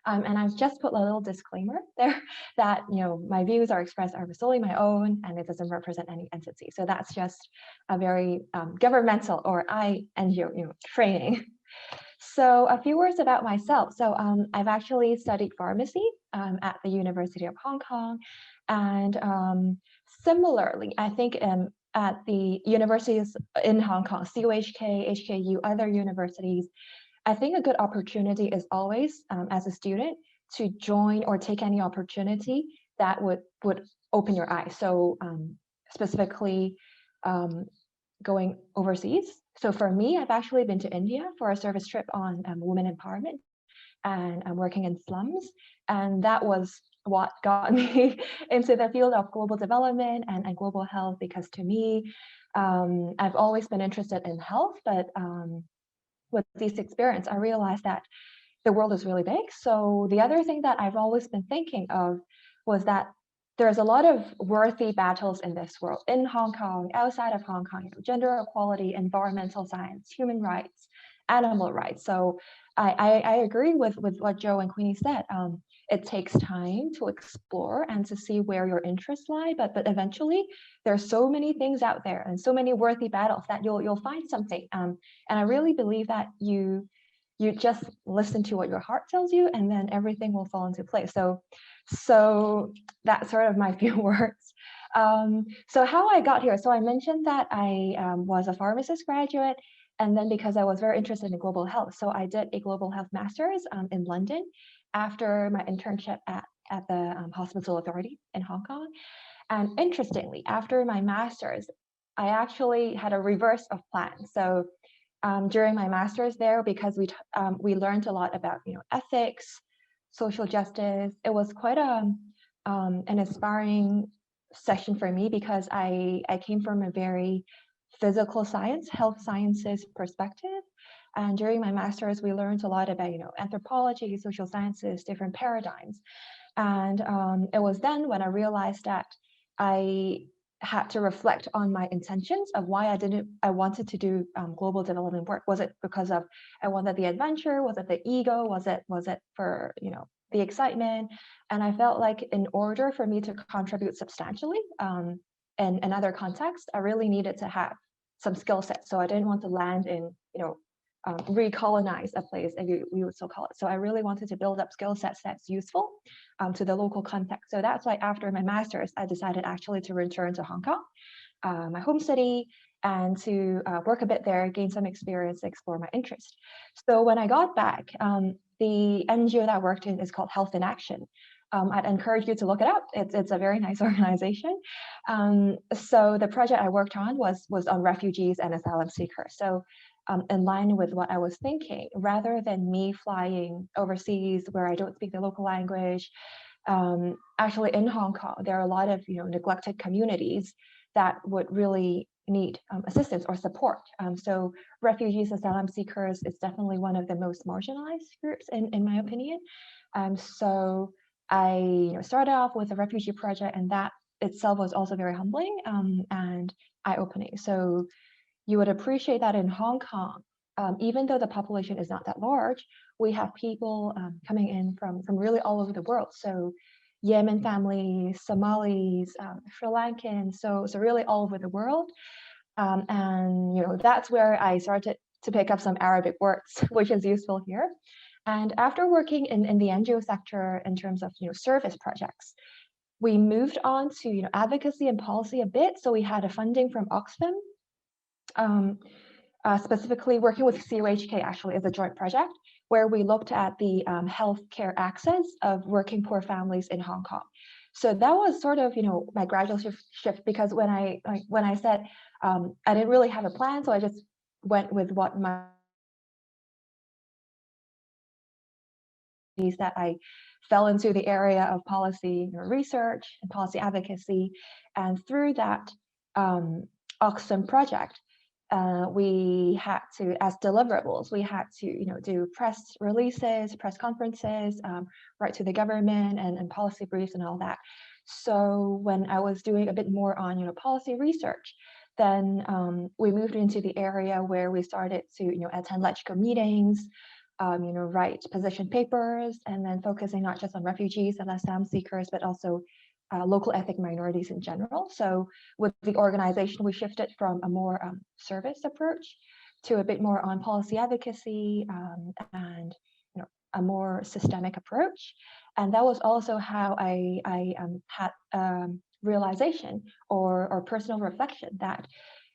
And I've just put a little disclaimer there that, my views are expressed are solely my own and it doesn't represent any entity. So that's just a very governmental or NGO training. So a few words about myself. So I've actually studied pharmacy at the University of Hong Kong. And similarly, I think at the universities in Hong Kong, CUHK, HKU, other universities, I think a good opportunity is always, as a student, to join or take any opportunity that would open your eyes. So specifically going overseas. So for me, I've actually been to India for a service trip on women empowerment, and I'm working in slums. And that was what got me into the field of global development and global health, because to me, I've always been interested in health, but with this experience, I realized that the world is really big. So the other thing that I've always been thinking of was that there's a lot of worthy battles in this world, in Hong Kong, outside of Hong Kong, gender equality, environmental science, human rights, animal rights. So I agree with what Joe and Queenie said. It takes time to explore and to see where your interests lie, but eventually there's so many things out there and so many worthy battles that you'll find something. And I really believe that you you just listen to what your heart tells you, and then everything will fall into place. So that's sort of my few words. So how I got here. So I mentioned that I was a pharmacist graduate, and then because I was very interested in global health, so I did a global health master's in London after my internship at the Hospital Authority in Hong Kong. And interestingly, after my master's, I actually had a reverse of plan. So during my master's there, because we learned a lot about ethics, social justice. It was quite an inspiring session for me because I came from a very physical science, health sciences perspective. And during my master's, we learned a lot about anthropology, social sciences, different paradigms. And it was then when I realized that I had to reflect on my intentions of why I wanted to do global development work. Was it because of I wanted the adventure? Was it the ego? Was it for the excitement? And I felt like in order for me to contribute substantially in other contexts, I really needed to have some skill sets. So I didn't want to land in recolonize a place, and we would so call it. So I really wanted to build up skill sets that's useful to the local context. So that's why after my master's, I decided actually to return to Hong Kong, my home city, and to work a bit there, gain some experience, explore my interest. So when I got back, the NGO that I worked in is called Health in Action. I'd encourage you to look it up. It's a very nice organization. So the project I worked on was on refugees and asylum seekers. So in line with what I was thinking, rather than me flying overseas where I don't speak the local language, actually in Hong Kong, there are a lot of neglected communities that would really need assistance or support. So refugees, asylum seekers is definitely one of the most marginalized groups in my opinion. So I started off with a refugee project, and that itself was also very humbling and eye-opening. So you would appreciate that in Hong Kong, even though the population is not that large, we have people coming in from really all over the world. So Yemen families, Somalis, Sri Lankans, so really all over the world. And that's where I started to pick up some Arabic words, which is useful here. And after working in the NGO sector in terms of service projects, we moved on to advocacy and policy a bit. So we had a funding from Oxfam, specifically working with COHK actually as a joint project, where we looked at the healthcare access of working poor families in Hong Kong. So that was sort of my gradual shift because when I said I didn't really have a plan, so I just went with what my that I fell into the area of policy research and policy advocacy, and through that Oxfam project, we had to, as deliverables, we had to do press releases, press conferences, write to the government and policy briefs and all that. So when I was doing a bit more on policy research, then we moved into the area where we started to attend LegCo meetings, write position papers, and then focusing not just on refugees and asylum seekers, but also local ethnic minorities in general. So with the organization, we shifted from a more service approach to a bit more on policy advocacy and a more systemic approach. And that was also how I had realization or personal reflection that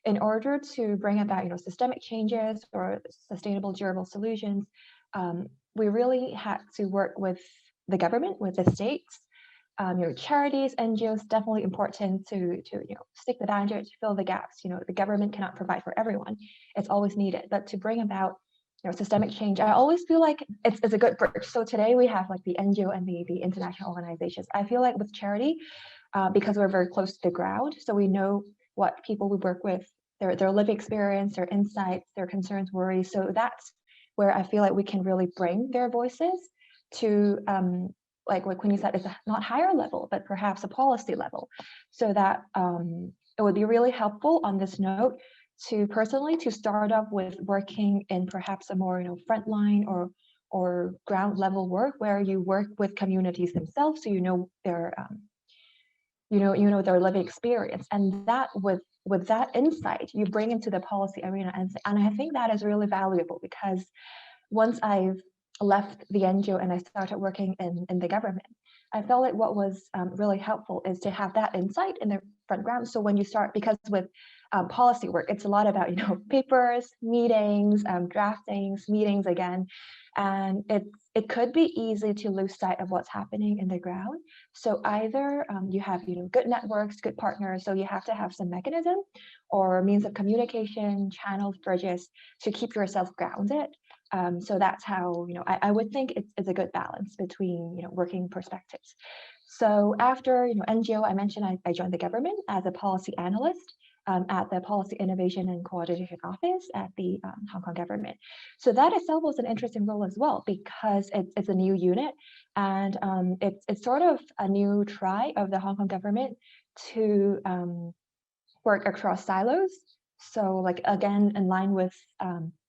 in order to bring about systemic changes or sustainable durable solutions, we really had to work with the government, with the states, charities, NGOs, definitely important to stick the bandage, to fill the gaps. The government cannot provide for everyone; it's always needed. But to bring about systemic change, I always feel like it's a good bridge. So today we have like the NGO and the international organizations. I feel like with charity, because we're very close to the ground, so we know what people we work with, their lived experience, their insights, their concerns, worries. So that's where I feel like we can really bring their voices to like what Queenie said, is not higher level, but perhaps a policy level, so that it would be really helpful on this note to personally to start off with working in perhaps a more frontline or ground level work where you work with communities themselves, so their their living experience, and that with that insight you bring into the policy arena, and I think that is really valuable because once I've left the NGO and I started working in the government, I felt like what was really helpful is to have that insight in the front ground. So when you start, because with policy work, it's a lot about, papers, meetings, draftings, meetings again, and it could be easy to lose sight of what's happening in the ground. So either you have, good networks, good partners, so you have to have some mechanism or means of communication, channels, bridges to keep yourself grounded. So that's how, I would think it's a good balance between, working perspectives. So after, NGO, I mentioned I joined the government as a policy analyst at the Policy Innovation and Coordination Office at the Hong Kong government. So that itself was an interesting role as well, because it's a new unit, and it's sort of a new try of the Hong Kong government to work across silos. So like, again, in line with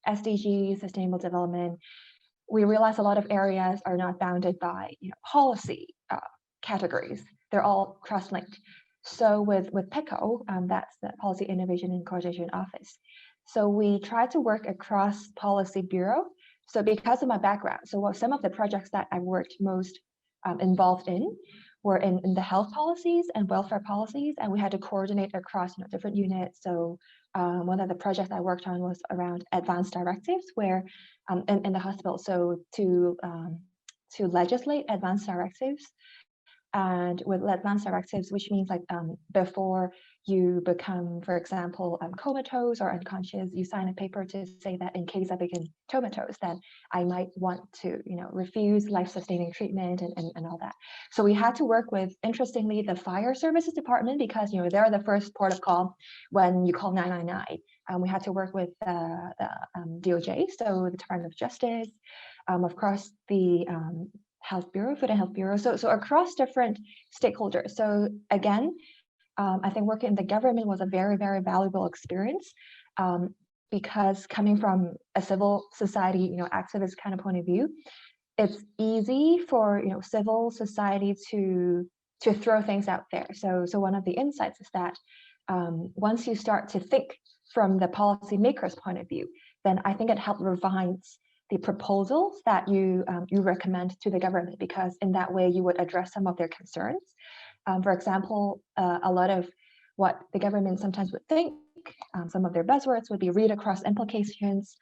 SDGs, sustainable development, we realize a lot of areas are not bounded by policy categories. They're all cross-linked. So with PICO, that's the Policy Innovation and Coordination Office. So we try to work across policy bureau. So because of my background, so some of the projects that I worked most involved in were in the health policies and welfare policies, and we had to coordinate across different units. So one of the projects I worked on was around advanced directives, where in the hospital, so to legislate advanced directives. And with advanced directives, which means like before you become, for example, comatose or unconscious, you sign a paper to say that in case I become comatose, then I might want to, refuse life-sustaining treatment and all that. So we had to work with, interestingly, the fire services department, because they're the first port of call when you call 999. We had to work with the DOJ, so the Department of Justice, of course, the Health Bureau, Food and Health Bureau, so across different stakeholders. So again, I think working in the government was a very, very valuable experience, because coming from a civil society, activist kind of point of view, it's easy for civil society to throw things out there. So one of the insights is that once you start to think from the policymaker's point of view, then I think it helps refines the proposals that you recommend to the government, because in that way you would address some of their concerns. For example, a lot of what the government sometimes would think, some of their buzzwords would be read across implications,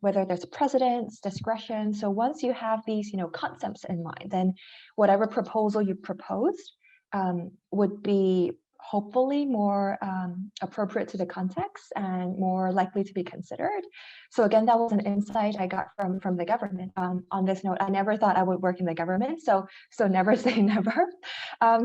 whether there's precedence, discretion. So once you have these concepts in mind, then whatever proposal you proposed would be hopefully more appropriate to the context and more likely to be considered. So again, that was an insight I got from the government. On this note, I never thought I would work in the government, so never say never.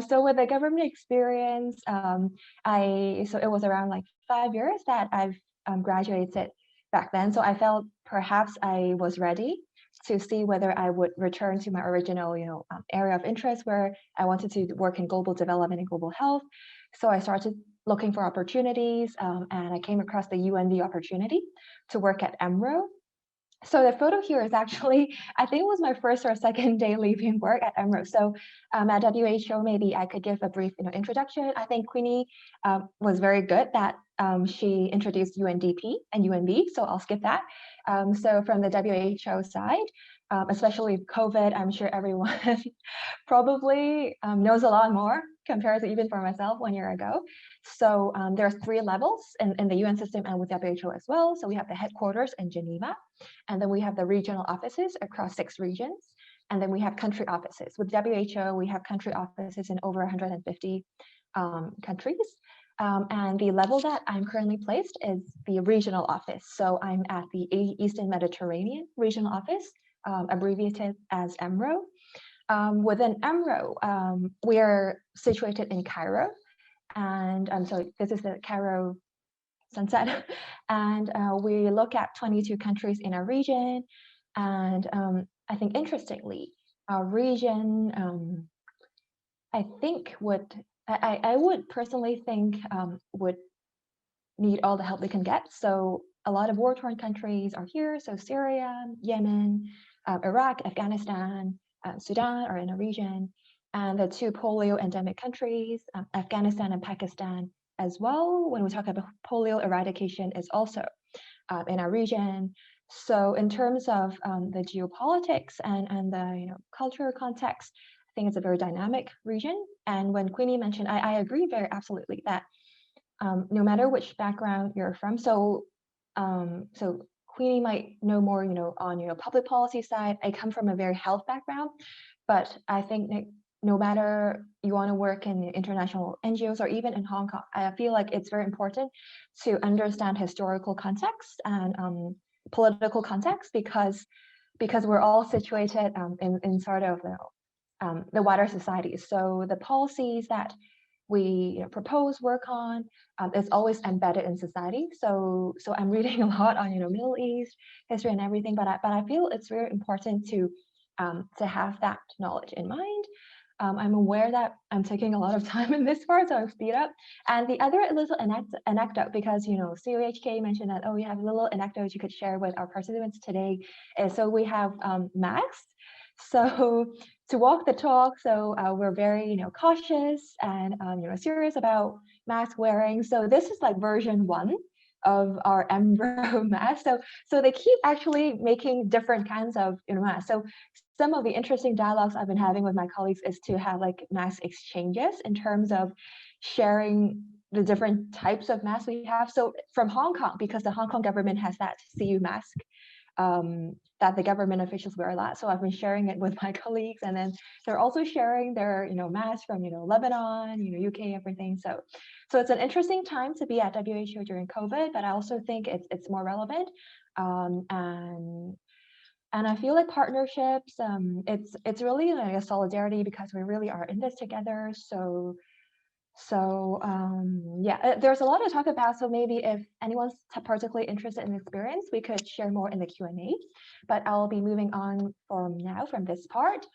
So with the government experience, so it was around like 5 years that I've graduated back then. So I felt perhaps I was ready to see whether I would return to my original, area of interest, where I wanted to work in global development and global health. So I started looking for opportunities, and I came across the UND opportunity to work at EMRO. So the photo here is actually, I think it was my first or second day leaving work at EMRO. So at WHO, maybe I could give a brief introduction. I think Queenie was very good that she introduced UNDP and UNB, so I'll skip that. So from the WHO side, especially with COVID, I'm sure everyone probably knows a lot more compared to even for myself 1 year ago. So there's 3 levels in the UN system and with WHO as well. So we have the headquarters in Geneva, and then we have the regional offices across 6 regions, and then we have country offices. With WHO, we have country offices in over 150 countries. And the level that I'm currently placed is the regional office. So I'm at the Eastern Mediterranean Regional Office, abbreviated as EMRO. Within EMRO, we are situated in Cairo. And so this is the Cairo sunset. And we look at 22 countries in our region. And I think interestingly, our region, I think I would personally think would need all the help they can get. So a lot of war-torn countries are here. So Syria, Yemen, Iraq, Afghanistan, Sudan are in a region, and the 2 polio endemic countries, Afghanistan and Pakistan as well. When we talk about polio eradication is also in our region. So in terms of the geopolitics and the cultural context, I think it's a very dynamic region. And when Queenie mentioned, I agree very absolutely that no matter which background you're from, so Queenie might know more, on public policy side. I come from a very health background, but I think no matter you want to work in international NGOs or even in Hong Kong, I feel like it's very important to understand historical context and political context because we're all situated in sort of the wider society. So the policies that we propose, work on, is always embedded in society. So I'm reading a lot on Middle East history and everything, but I feel it's very important to have that knowledge in mind. I'm aware that I'm taking a lot of time in this part, so I'll speed up. And the other little anecdote, because COHK mentioned that, we have little anecdotes you could share with our participants today. So we have masks. So to walk the talk, so we're very cautious and serious about mask wearing. So this is like version 1 of our Embryo mask. So they keep actually making different kinds of masks. So some of the interesting dialogues I've been having with my colleagues is to have like mask exchanges in terms of sharing the different types of masks we have. So from Hong Kong, because the Hong Kong government has that CU mask that the government officials wear a lot. So I've been sharing it with my colleagues, and then they're also sharing their masks from Lebanon, UK, everything. So it's an interesting time to be at WHO during COVID, but I also think it's more relevant. And I feel like partnerships, it's really like a solidarity because we really are in this together. So yeah, there's a lot to talk about. So maybe if anyone's particularly interested in the experience, we could share more in the Q&A, but I'll be moving on from this part.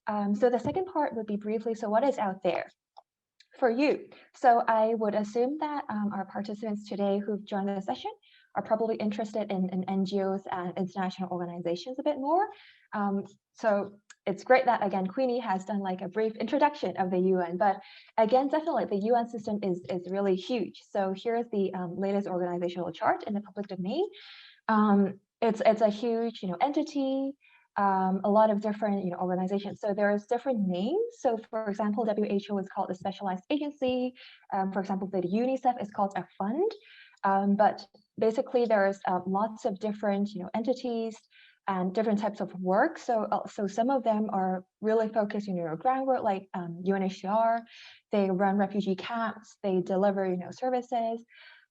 So the second part would be briefly, so what is out there for you? So I would assume that our participants today who've joined the session are probably interested in NGOs and international organizations a bit more. So it's great that, again, Queenie has done like a brief introduction of the UN, but again, definitely the UN system is really huge. So here's the latest organizational chart in the public domain. It's a huge entity, a lot of different organizations. So there's different names. So for example, WHO is called a specialized agency. For example, the UNICEF is called a fund. But basically there's lots of different entities and different types of work. So some of them are really focused groundwork, like UNHCR. They run refugee camps, they deliver services.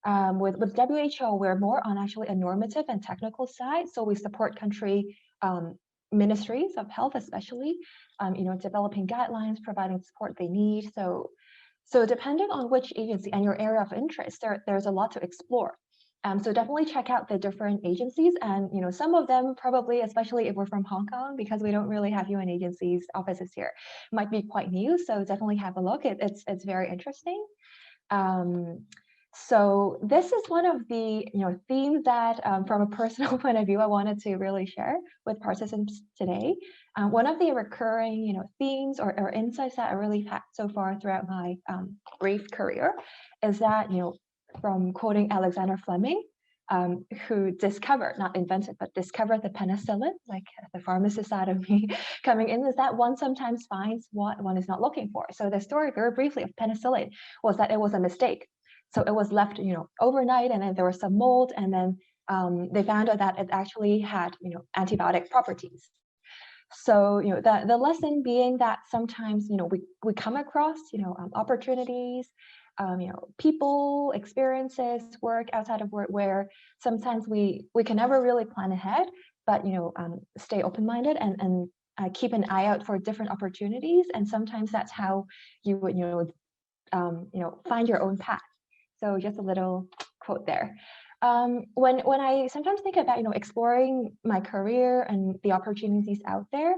With WHO, we're more on actually a normative and technical side. So we support country ministries of health, especially developing guidelines, providing support they need. So depending on which agency and your area of interest, there's a lot to explore. So definitely check out the different agencies, and some of them probably, especially if we're from Hong Kong, because we don't really have UN agencies offices here, might be quite new. So definitely have a look. It's very interesting. So this is one of the themes that from a personal point of view, I wanted to really share with participants today. One of the recurring themes or insights that I really had so far throughout my brief career is that from quoting Alexander Fleming, who discovered, not invented, but discovered the penicillin, like the pharmacist side of me coming in, is that one sometimes finds what one is not looking for. So the story very briefly of penicillin was that it was a mistake. So it was left, overnight, and then there was some mold, and then they found out that it actually had, antibiotic properties. So, the lesson being that sometimes, we come across, opportunities, people, experiences, work outside of work, where sometimes we can never really plan ahead, but stay open-minded and keep an eye out for different opportunities. And sometimes that's how you would, find your own path. So just a little quote there. When I sometimes think about exploring my career and the opportunities out there,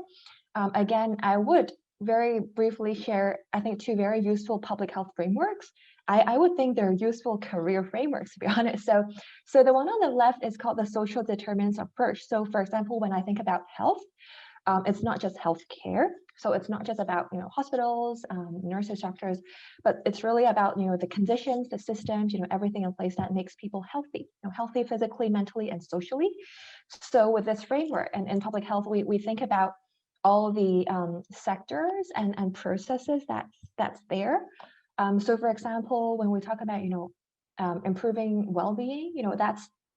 again, I would very briefly share, I think, 2 very useful public health frameworks. I would think they're useful career frameworks, to be honest. So the one on the left is called the social determinants approach. So for example, when I think about health, It's not just healthcare. So it's not just about, hospitals, nurses, doctors, but it's really about, the conditions, the systems, everything in place that makes people healthy, healthy physically, mentally, and socially. So with this framework and in public health, we think about all the sectors and processes that's there. So for example, when we talk about, improving well-being,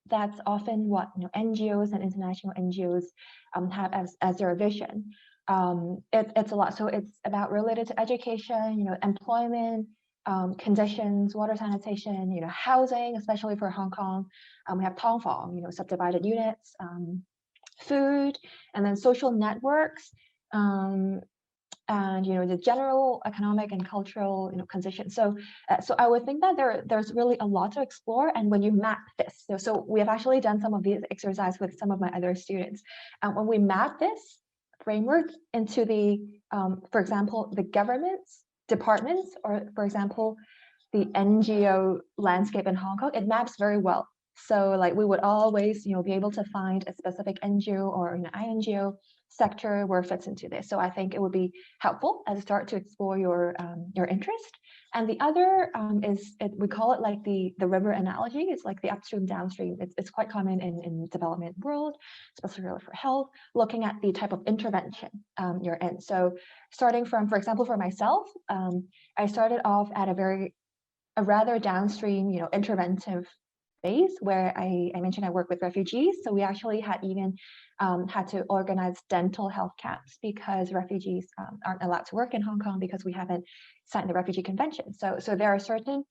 that's often what NGOs and international NGOs have as their vision. It's a lot. So it's about related to education, employment, conditions, water sanitation, housing, especially for Hong Kong. We have Tong Fong, subdivided units, food, and then social networks, and the general economic and cultural conditions. So I would think that there's really a lot to explore. And when you map this, so we have actually done some of these exercises with some of my other students, and when we map this framework into the for example, the government's departments, or for example, the NGO landscape in Hong Kong, it maps very well. So like we would always be able to find a specific NGO or INGO sector where it fits into this. So I think it would be helpful as a start to explore your interest. And the other is, we call it like the river analogy. It's like the upstream, downstream. It's quite common in development world, especially for health, looking at the type of intervention you're in. So starting from, for example, for myself, I started off at a rather downstream, interventive phase where I mentioned I work with refugees. So we actually had even had to organize dental health camps because refugees aren't allowed to work in Hong Kong because we haven't signed the Refugee Convention. So there are certain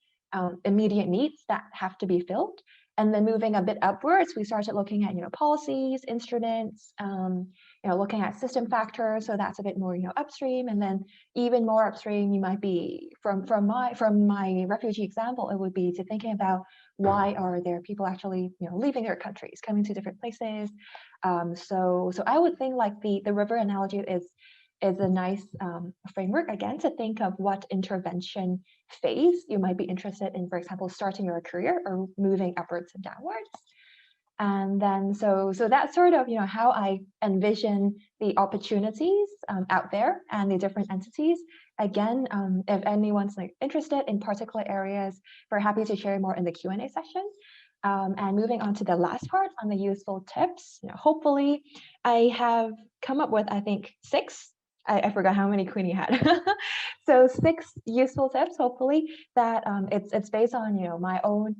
immediate needs that have to be filled. And then moving a bit upwards, we started looking at policies, instruments, looking at system factors. So that's a bit more upstream, and then even more upstream, you might be from my refugee example, it would be to thinking about why are there people actually leaving their countries, coming to different places. So I would think like the river analogy is a nice framework, again, to think of what intervention phase you might be interested in, for example, starting your career or moving upwards and downwards. And then so that's sort of how I envision the opportunities out there and the different entities. Again, if anyone's interested in particular areas, we're happy to share more in the Q&A session. And moving on to the last part on the useful tips, hopefully I have come up with, I think, 6. I forgot how many Queenie had. So 6 useful tips, hopefully, that it's based on my own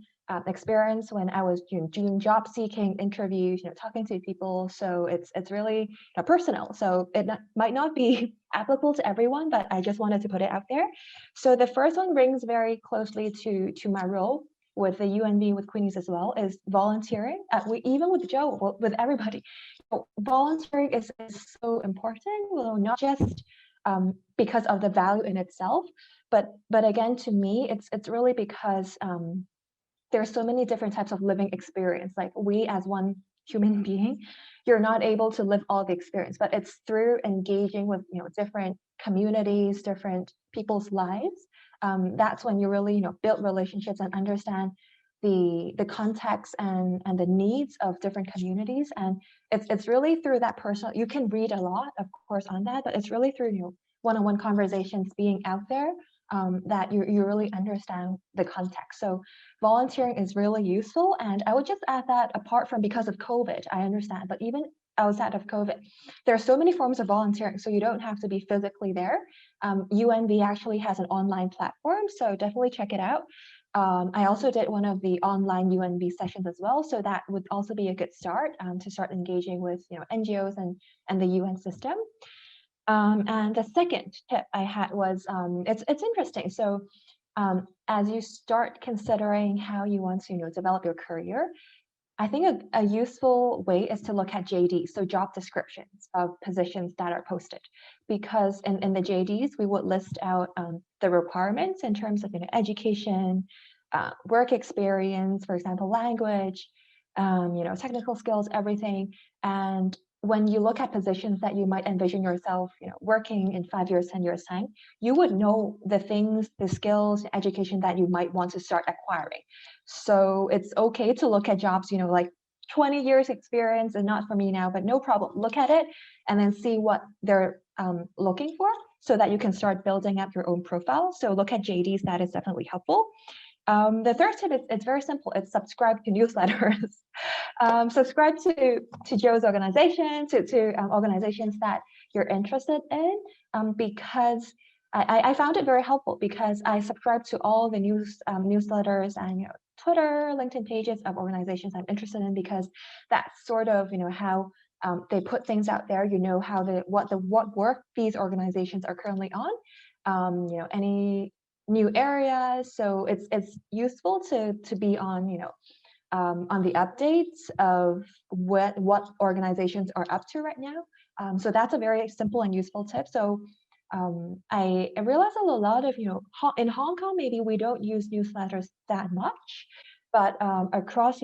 experience when I was doing job seeking interviews, talking to people. So it's really personal. So it might not be applicable to everyone, but I just wanted to put it out there. So the first one rings very closely to my role with the UNV, with Queenies as well, is volunteering. Even with Joe, with everybody, volunteering is so important. Well, not just because of the value in itself, but again, to me, it's really because there's so many different types of living experience. Like we as one human being, you're not able to live all the experience, but it's through engaging with different communities, different people's lives. That's when you really build relationships and understand the context and the needs of different communities. And it's really through that personal, you can read a lot, of course, on that, but it's really through one-on-one conversations, being out there, that you really understand the context. So volunteering is really useful. And I would just add that apart from because of COVID, I understand, but even outside of COVID, there are so many forms of volunteering. So you don't have to be physically there. UNV actually has an online platform, so definitely check it out. I also did one of the online UNV sessions as well. So that would also be a good start to start engaging with NGOs and the UN system. And the second tip I had was, it's interesting. So as you start considering how you want to develop your career, I think a useful way is to look at JDs, so job descriptions of positions that are posted, because in the JDs, we would list out the requirements in terms of education, work experience, for example, language, technical skills, everything. And when you look at positions that you might envision yourself, working in 5 years, 10 years time, you would know the things, the skills, education that you might want to start acquiring. So it's okay to look at jobs, like 20 years experience is not for me now, but no problem. Look at it and then see what they're looking for so that you can start building up your own profile. So look at JDs, that is definitely helpful. The third tip is it's very simple. It's subscribe to newsletters. Subscribe to Joe's organization, to organizations that you're interested in, because I found it very helpful because I subscribe to all the newsletters and Twitter, LinkedIn pages of organizations I'm interested in, because that's sort of how they put things out there. How what work these organizations are currently on. Any new areas. So it's useful to be on the updates of what organizations are up to right now. So that's a very simple and useful tip. So I realized that a lot of, in Hong Kong, maybe we don't use newsletters that much, but across,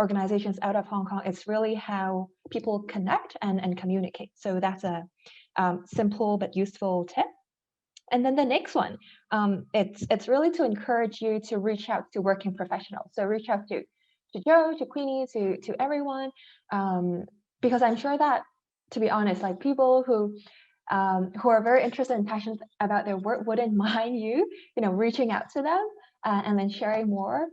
organizations out of Hong Kong, it's really how people connect and communicate. So that's a simple but useful tip. And then the next one, it's really to encourage you to reach out to working professionals. So reach out to Joe, to Queenie, to everyone, because I'm sure that, to be honest, like people who are very interested and passionate about their work wouldn't mind you reaching out to them and then sharing more.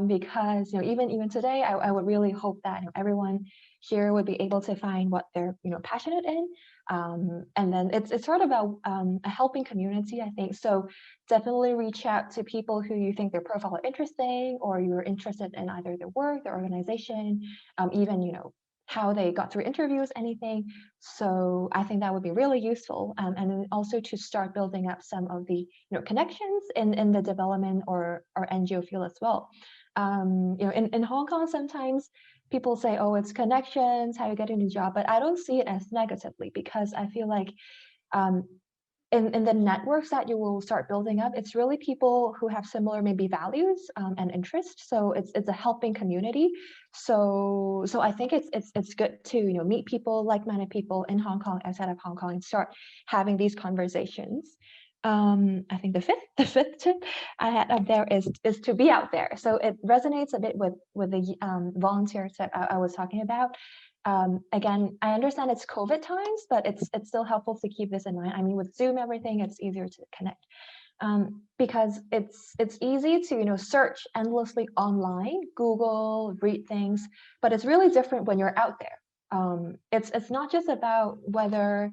Because even today, I would really hope that everyone here would be able to find what they're passionate in, and then it's sort of a helping community, I think. So definitely reach out to people who you think their profile are interesting, or you're interested in either their work, their organization, even how they got through interviews, anything. So I think that would be really useful, and then also to start building up some of the connections in the development or NGO field as well. In Hong Kong, sometimes people say, oh, it's connections, how you get a new job, but I don't see it as negatively, because I feel like in the networks that you will start building up, it's really people who have similar maybe values and interests. So it's a helping community. So I think it's good to meet people, like-minded people in Hong Kong, outside of Hong Kong, and start having these conversations. I think the fifth tip I had up there is to be out there. So it resonates a bit with the volunteer tip I was talking about. Again, I understand it's COVID times, but it's still helpful to keep this in mind. I mean, with Zoom, everything, it's easier to connect, because it's easy to search endlessly online, Google, read things, but it's really different when you're out there. It's not just about whether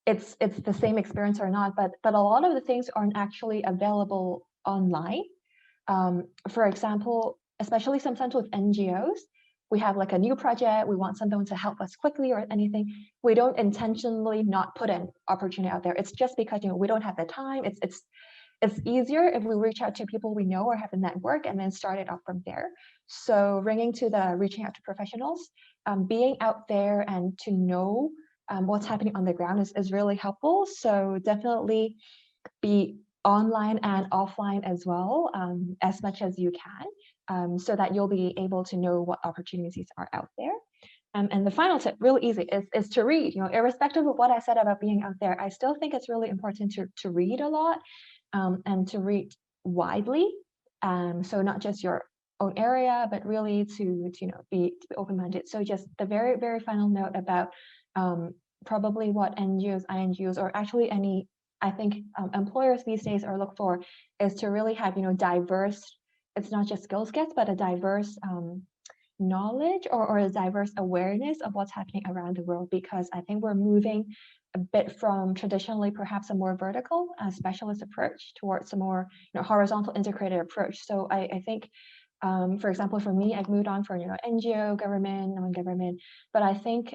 it's the same experience or not, but a lot of the things aren't actually available online. For example, especially sometimes with NGOs, we have like a new project, we want someone to help us quickly or anything. We don't intentionally not put an opportunity out there. It's just because we don't have the time. It's easier if we reach out to people we know or have a network and then start it up from there. So reaching out to professionals, being out there and to know what's happening on the ground is really helpful. So definitely be online and offline as well, as much as you can, so that you'll be able to know what opportunities are out there. And the final tip, really easy, is to read. Irrespective of what I said about being out there, I still think it's really important to read a lot, and to read widely. So not just your own area, but really to be open-minded. So just the very, very final note about probably what NGOs, INGOs, or actually any, I think employers these days are look for, is to really have diverse. It's not just skill sets, but a diverse knowledge or a diverse awareness of what's happening around the world, because I think we're moving a bit from traditionally perhaps a more vertical specialist approach towards a more horizontal integrated approach. So I think, for example, for me, I've moved on from NGO, government, non-government, but I think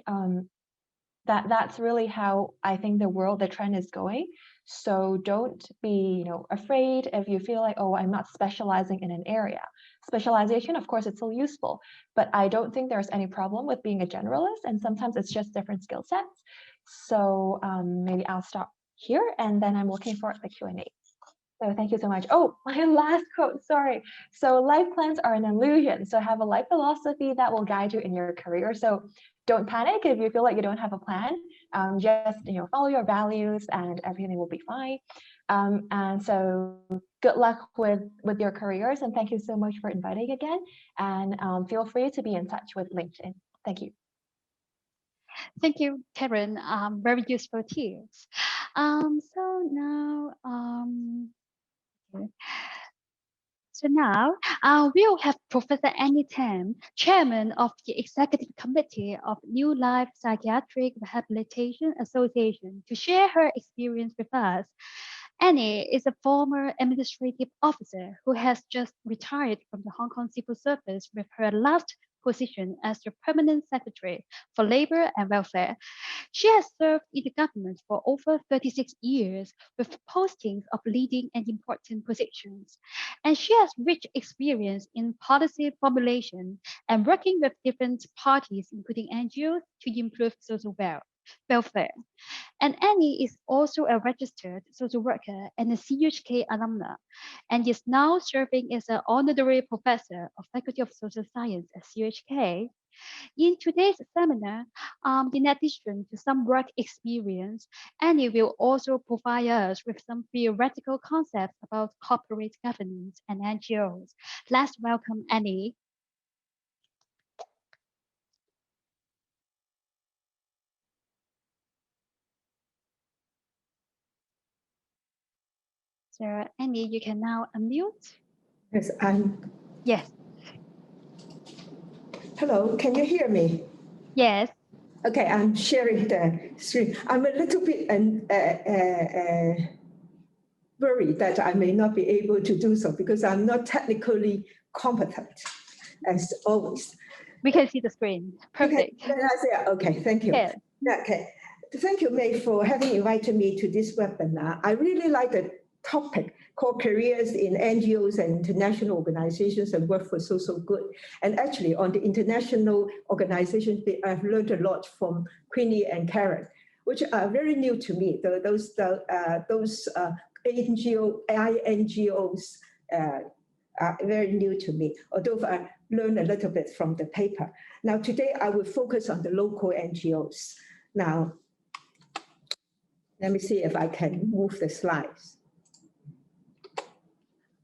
that's really how I think the trend is going. So don't be afraid if you feel like, oh, I'm not specializing in an area. Specialization, of course, it's still useful, but I don't think there's any problem with being a generalist, and sometimes it's just different skill sets. So maybe I'll stop here, and then I'm looking forward to the Q&A. So thank you so much. Oh, my last quote, sorry. So life plans are an illusion. So have a life philosophy that will guide you in your career. So don't panic if you feel like you don't have a plan. Just follow your values and everything will be fine. And so good luck with your careers, and thank you so much for inviting again. And feel free to be in touch with LinkedIn. Thank you. Thank you, Karen. Very useful tips. So now, okay. So now we'll have Professor Annie Tam, Chairman of the Executive Committee of New Life Psychiatric Rehabilitation Association, to share her experience with us. Annie is a former administrative officer who has just retired from the Hong Kong Civil Service with her last position as the Permanent Secretary for Labor and Welfare. She has served in the government for over 36 years with postings of leading and important positions. And she has rich experience in policy formulation and working with different parties, including NGOs, to improve social welfare. And Annie is also a registered social worker and a CUHK alumna, and is now serving as an honorary professor of Faculty of Social Science at CUHK. In today's seminar, in addition to some work experience, Annie will also provide us with some theoretical concepts about corporate governance and NGOs. Let's welcome Annie. So Annie, you can now unmute. Yes, Yes. Hello, can you hear me? Yes. Okay, I'm sharing the screen. I'm a little bit worried that I may not be able to do so because I'm not technically competent, as always. We can see the screen. Perfect. Okay, thank you. Yeah. Okay, thank you, May, for having invited me to this webinar. I really like the topic called Careers in NGOs and International Organizations and Work for Social Good. And actually, on the international organizations, I've learned a lot from Queenie and Karen, which are very new to me. Those INGOs are very new to me, although I learned a little bit from the paper. Now, today I will focus on the local NGOs. Now, let me see if I can move the slides.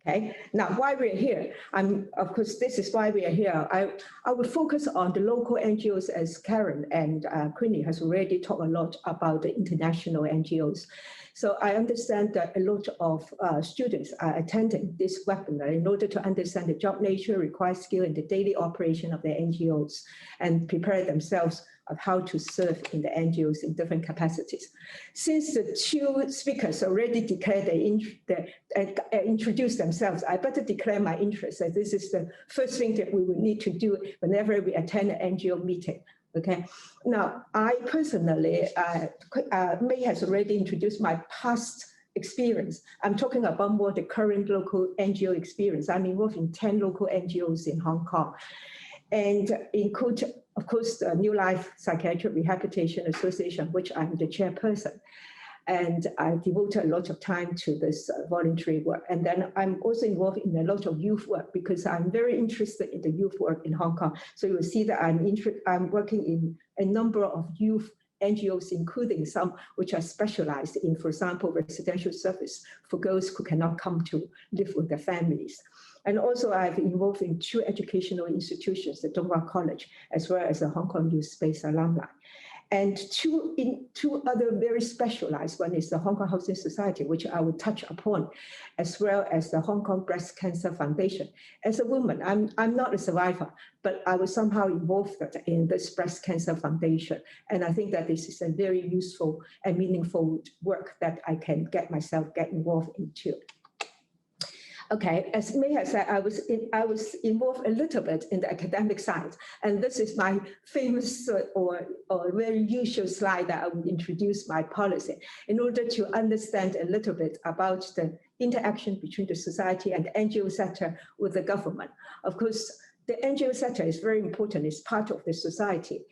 Okay, now why we're here, of course, this is why we are here. I will focus on the local NGOs, as Karen and Queenie has already talked a lot about the international NGOs. So I understand that a lot of students are attending this webinar in order to understand the job nature, required skill in the daily operation of the NGOs, and prepare themselves of how to serve in the NGOs in different capacities. Since the two speakers already declared introduced themselves, I better declare my interest that this is the first thing that we would need to do whenever we attend an NGO meeting. Okay. Now, I personally, May has already introduced my past experience. I'm talking about more the current local NGO experience. I'm involved in 10 local NGOs in Hong Kong, and include, of course, the New Life Psychiatric Rehabilitation Association, which I'm the chairperson. And I devoted a lot of time to this voluntary work. And then I'm also involved in a lot of youth work because I'm very interested in the youth work in Hong Kong. So you'll see that I'm working in a number of youth NGOs, including some which are specialized in, for example, residential service for girls who cannot come to live with their families. And also I've involved in 2 educational institutions, the Dong Hwa College, as well as the Hong Kong Youth Space alumni. And two other very specialized, one is the Hong Kong Housing Society, which I will touch upon, as well as the Hong Kong Breast Cancer Foundation. As a woman, I'm not a survivor, but I was somehow involved in this Breast Cancer Foundation. And I think that this is a very useful and meaningful work that I can get involved into. Okay, as May has said, I was involved a little bit in the academic side, and this is my famous or very usual slide that I would introduce my policy in order to understand a little bit about the interaction between the society and the NGO sector with the government. Of course, the NGO sector is very important, it's part of the society.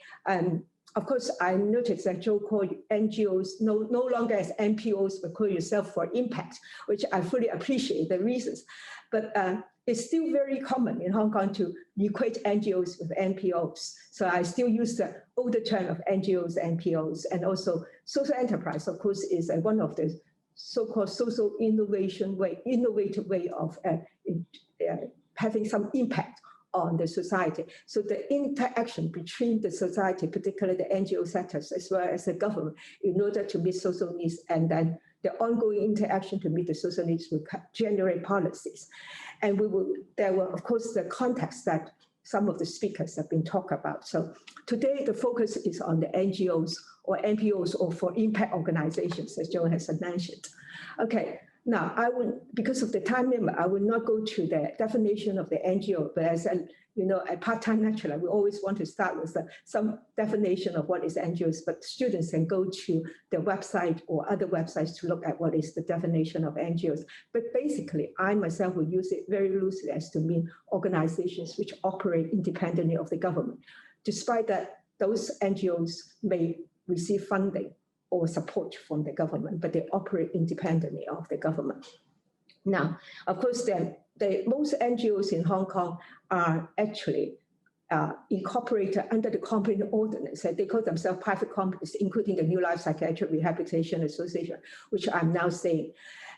Of course, I noticed that Joe called NGOs no longer as NPOs, but call yourself for impact, which I fully appreciate the reasons. But it's still very common in Hong Kong to equate NGOs with NPOs. So I still use the older term of NGOs, NPOs, and also social enterprise, of course, is one of the so-called social innovative way of having some impact on the society. So the interaction between the society, particularly the NGO sectors, as well as the government, in order to meet social needs, and then the ongoing interaction to meet the social needs will generate policies. And there were, of course, the context that some of the speakers have been talking about. So today, the focus is on the NGOs or NPOs, or for impact organizations, as Joe has mentioned. Okay, now because of the time limit, I will not go to the definition of the NGO, but as a part-time lecturer, we always want to start with some definition of what is NGOs, but students can go to the website or other websites to look at what is the definition of NGOs. But basically, I myself will use it very loosely as to mean organizations which operate independently of the government. Despite that, those NGOs may receive funding or support from the government, but they operate independently of the government. Now, of course, then most NGOs in Hong Kong are actually incorporated under the company ordinance. They call themselves private companies, including the New Life Psychiatric Rehabilitation Association, which I'm now saying.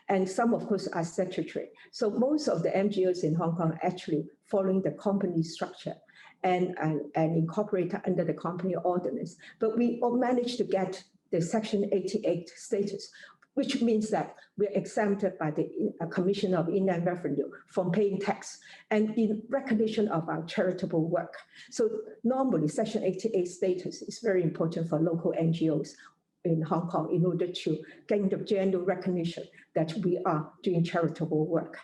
And some, of course, are statutory. So most of the NGOs in Hong Kong are actually following the company structure and incorporated under the company ordinance. But we all managed to get the Section 88 status, which means that we're exempted by the Commission of Inland Revenue from paying tax, and in recognition of our charitable work. So normally, Section 88 status is very important for local NGOs in Hong Kong in order to gain the general recognition that we are doing charitable work.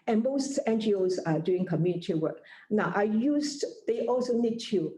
And most NGOs are doing community work. Now, they also need to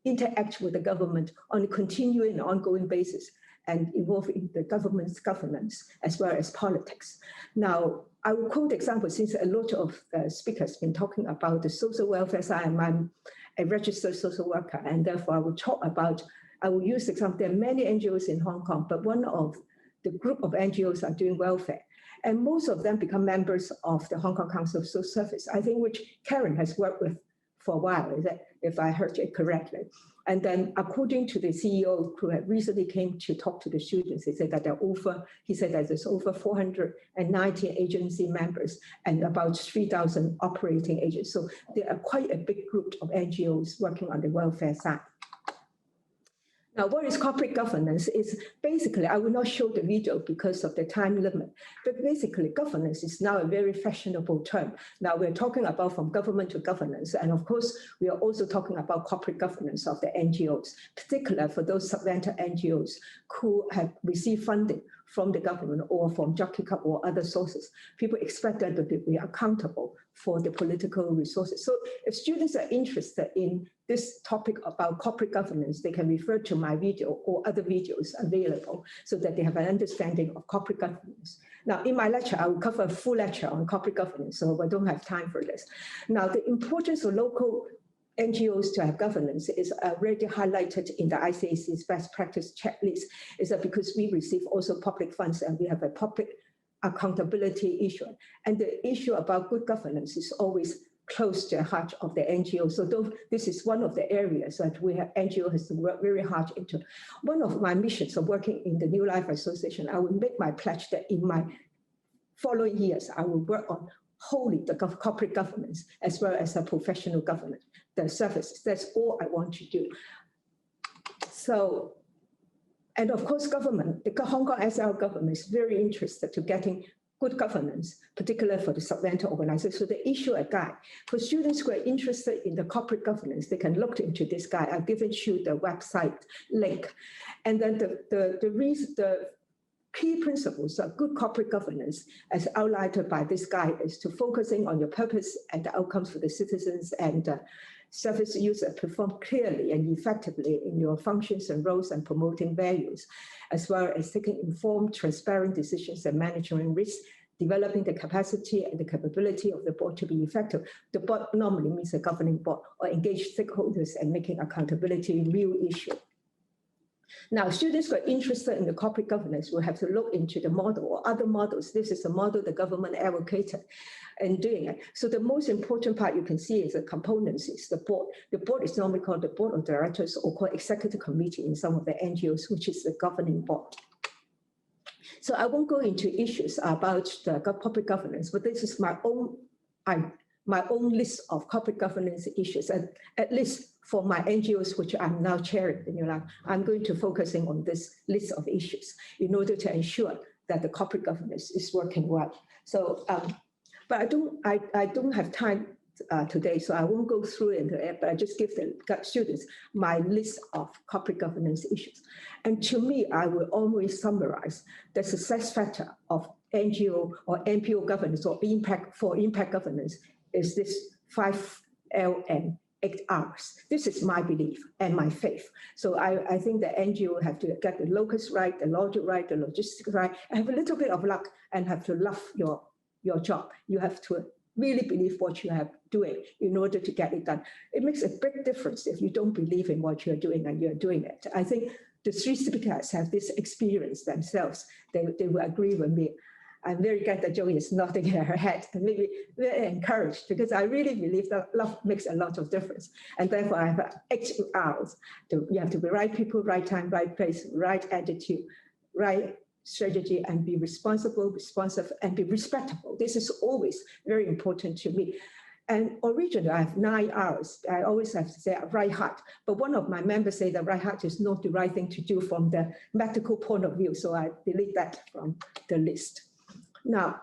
interact with the government on a continuing and ongoing basis and involved in the government's governance as well as politics. Now, I will quote examples since a lot of speakers have been talking about the social welfare side, and I'm a registered social worker, and therefore I will use the example. There are many NGOs in Hong Kong, but one of the group of NGOs are doing welfare. And most of them become members of the Hong Kong Council of Social Service, I think, which Karen has worked with for a while, is that, if I heard it correctly. And then according to the CEO who had recently came to talk to the students, he said that there's over 490 agency members and about 3,000 operating agents. So there are quite a big group of NGOs working on the welfare side. Now, what is corporate governance is basically, I will not show the video because of the time limit, but basically governance is now a very fashionable term. Now we're talking about from government to governance. And of course, we are also talking about corporate governance of the NGOs, particularly for those subvented NGOs who have received funding from the government or from Jockey Club or other sources. People expect them to be accountable for the political resources. So if students are interested in this topic about corporate governance, they can refer to my video or other videos available so that they have an understanding of corporate governance. Now, in my lecture, I will cover a full lecture on corporate governance, so I don't have time for this. Now, the importance of local NGOs to have governance is already highlighted in the ICAC's best practice checklist, is that because we receive also public funds and we have a public accountability issue. And the issue about good governance is always close to the heart of the NGO. So this is one of the areas that NGO has to work very hard into. One of my missions of working in the New Life Association, I will make my pledge that in my following years, I will work on wholly the corporate governance as well as the professional governance, the services. That's all I want to do. So, and of course, government, the Hong Kong SL government is very interested to getting good governance, particularly for the subvented organizations. So they issue a guide. For students who are interested in the corporate governance, they can look into this guide. I've given you the website link. And then the key principles of good corporate governance, as outlined by this guide, is to focusing on your purpose and the outcomes for the citizens and service users, perform clearly and effectively in your functions and roles and promoting values, as well as taking informed, transparent decisions and managing risk, developing the capacity and the capability of the board to be effective. The board normally means a governing board, or engage stakeholders and making accountability a real issue. Now, students who are interested in the corporate governance will have to look into the model or other models. This is the model the government advocated in doing it. So the most important part you can see is the components, is the board. The board is normally called the board of directors or called executive committee in some of the NGOs, which is the governing board. So I won't go into issues about the corporate governance, but this is my own list of corporate governance issues, and at least for my NGOs, which I'm now chairing, I'm going to focusing on this list of issues in order to ensure that the corporate governance is working well. So, but I don't have time today, so I won't go through it, but I just give the students my list of corporate governance issues. And to me, I will always summarize the success factor of NGO or NPO governance or impact governance is this 5L and 8Rs. This is my belief and my faith. So I think the NGO have to get the locus right, the logic right, the logistics right, and have a little bit of luck and have to love your job. You have to really believe what you are doing in order to get it done. It makes a big difference if you don't believe in what you're doing and you're doing it. I think the three speakers have this experience themselves. They will agree with me. I'm very glad that Joey is nodding her head and maybe very encouraged, because I really believe that love makes a lot of difference. And therefore I have 8 hours. You have to be right people, right time, right place, right attitude, right strategy, and be responsible, responsive, and be respectable. This is always very important to me. And originally, I have 9 hours. I always have to say right heart. But one of my members say that right heart is not the right thing to do from the medical point of view. So I delete that from the list. Now,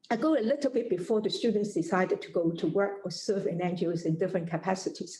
I go a little bit before the students decided to go to work or serve in NGOs in different capacities.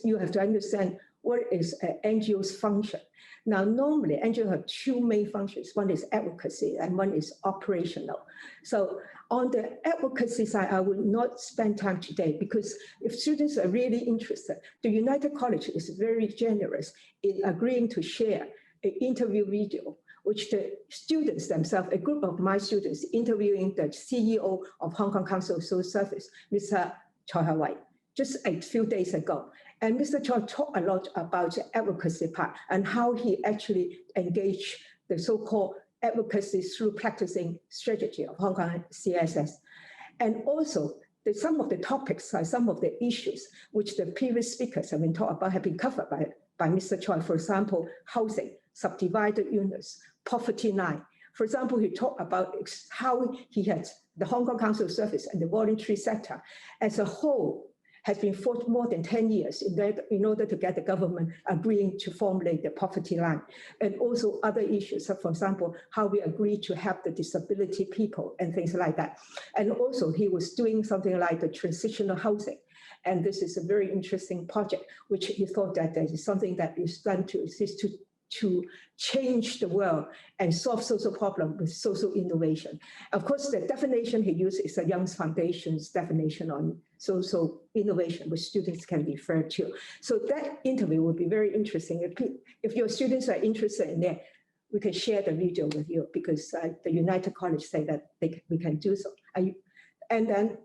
You have to understand what is an NGO's function. Now, normally, NGOs have 2 main functions. One is advocacy and one is operational. So on the advocacy side, I will not spend time today, because if students are really interested, the United College is very generous in agreeing to share an interview video, which the students themselves, a group of my students, interviewing the CEO of Hong Kong Council of Social Service, Mr. Choi Ha-wai, just a few days ago. And Mr. Choi talked a lot about the advocacy part and how he actually engaged the so-called advocacy through practicing strategy of Hong Kong CSS. And also, some of the topics, some of the issues which the previous speakers have been talking about have been covered by Mr. Choi. For example, housing, subdivided units, poverty line. For example, he talked about how he had the Hong Kong Council of Service and the voluntary sector as a whole has been fought more than 10 years in order to get the government agreeing to formulate the poverty line. And also other issues, so for example, how we agreed to help the disability people and things like that. And also he was doing something like the transitional housing. And this is a very interesting project, which he thought that there is something that is done to assist to change the world and solve social problems with social innovation. Of course, the definition he used is the Young's Foundation's definition on social innovation, which students can refer to. So that interview will be very interesting. If your students are interested in that, we can share the video with you, because the United College say that we can do so. And then,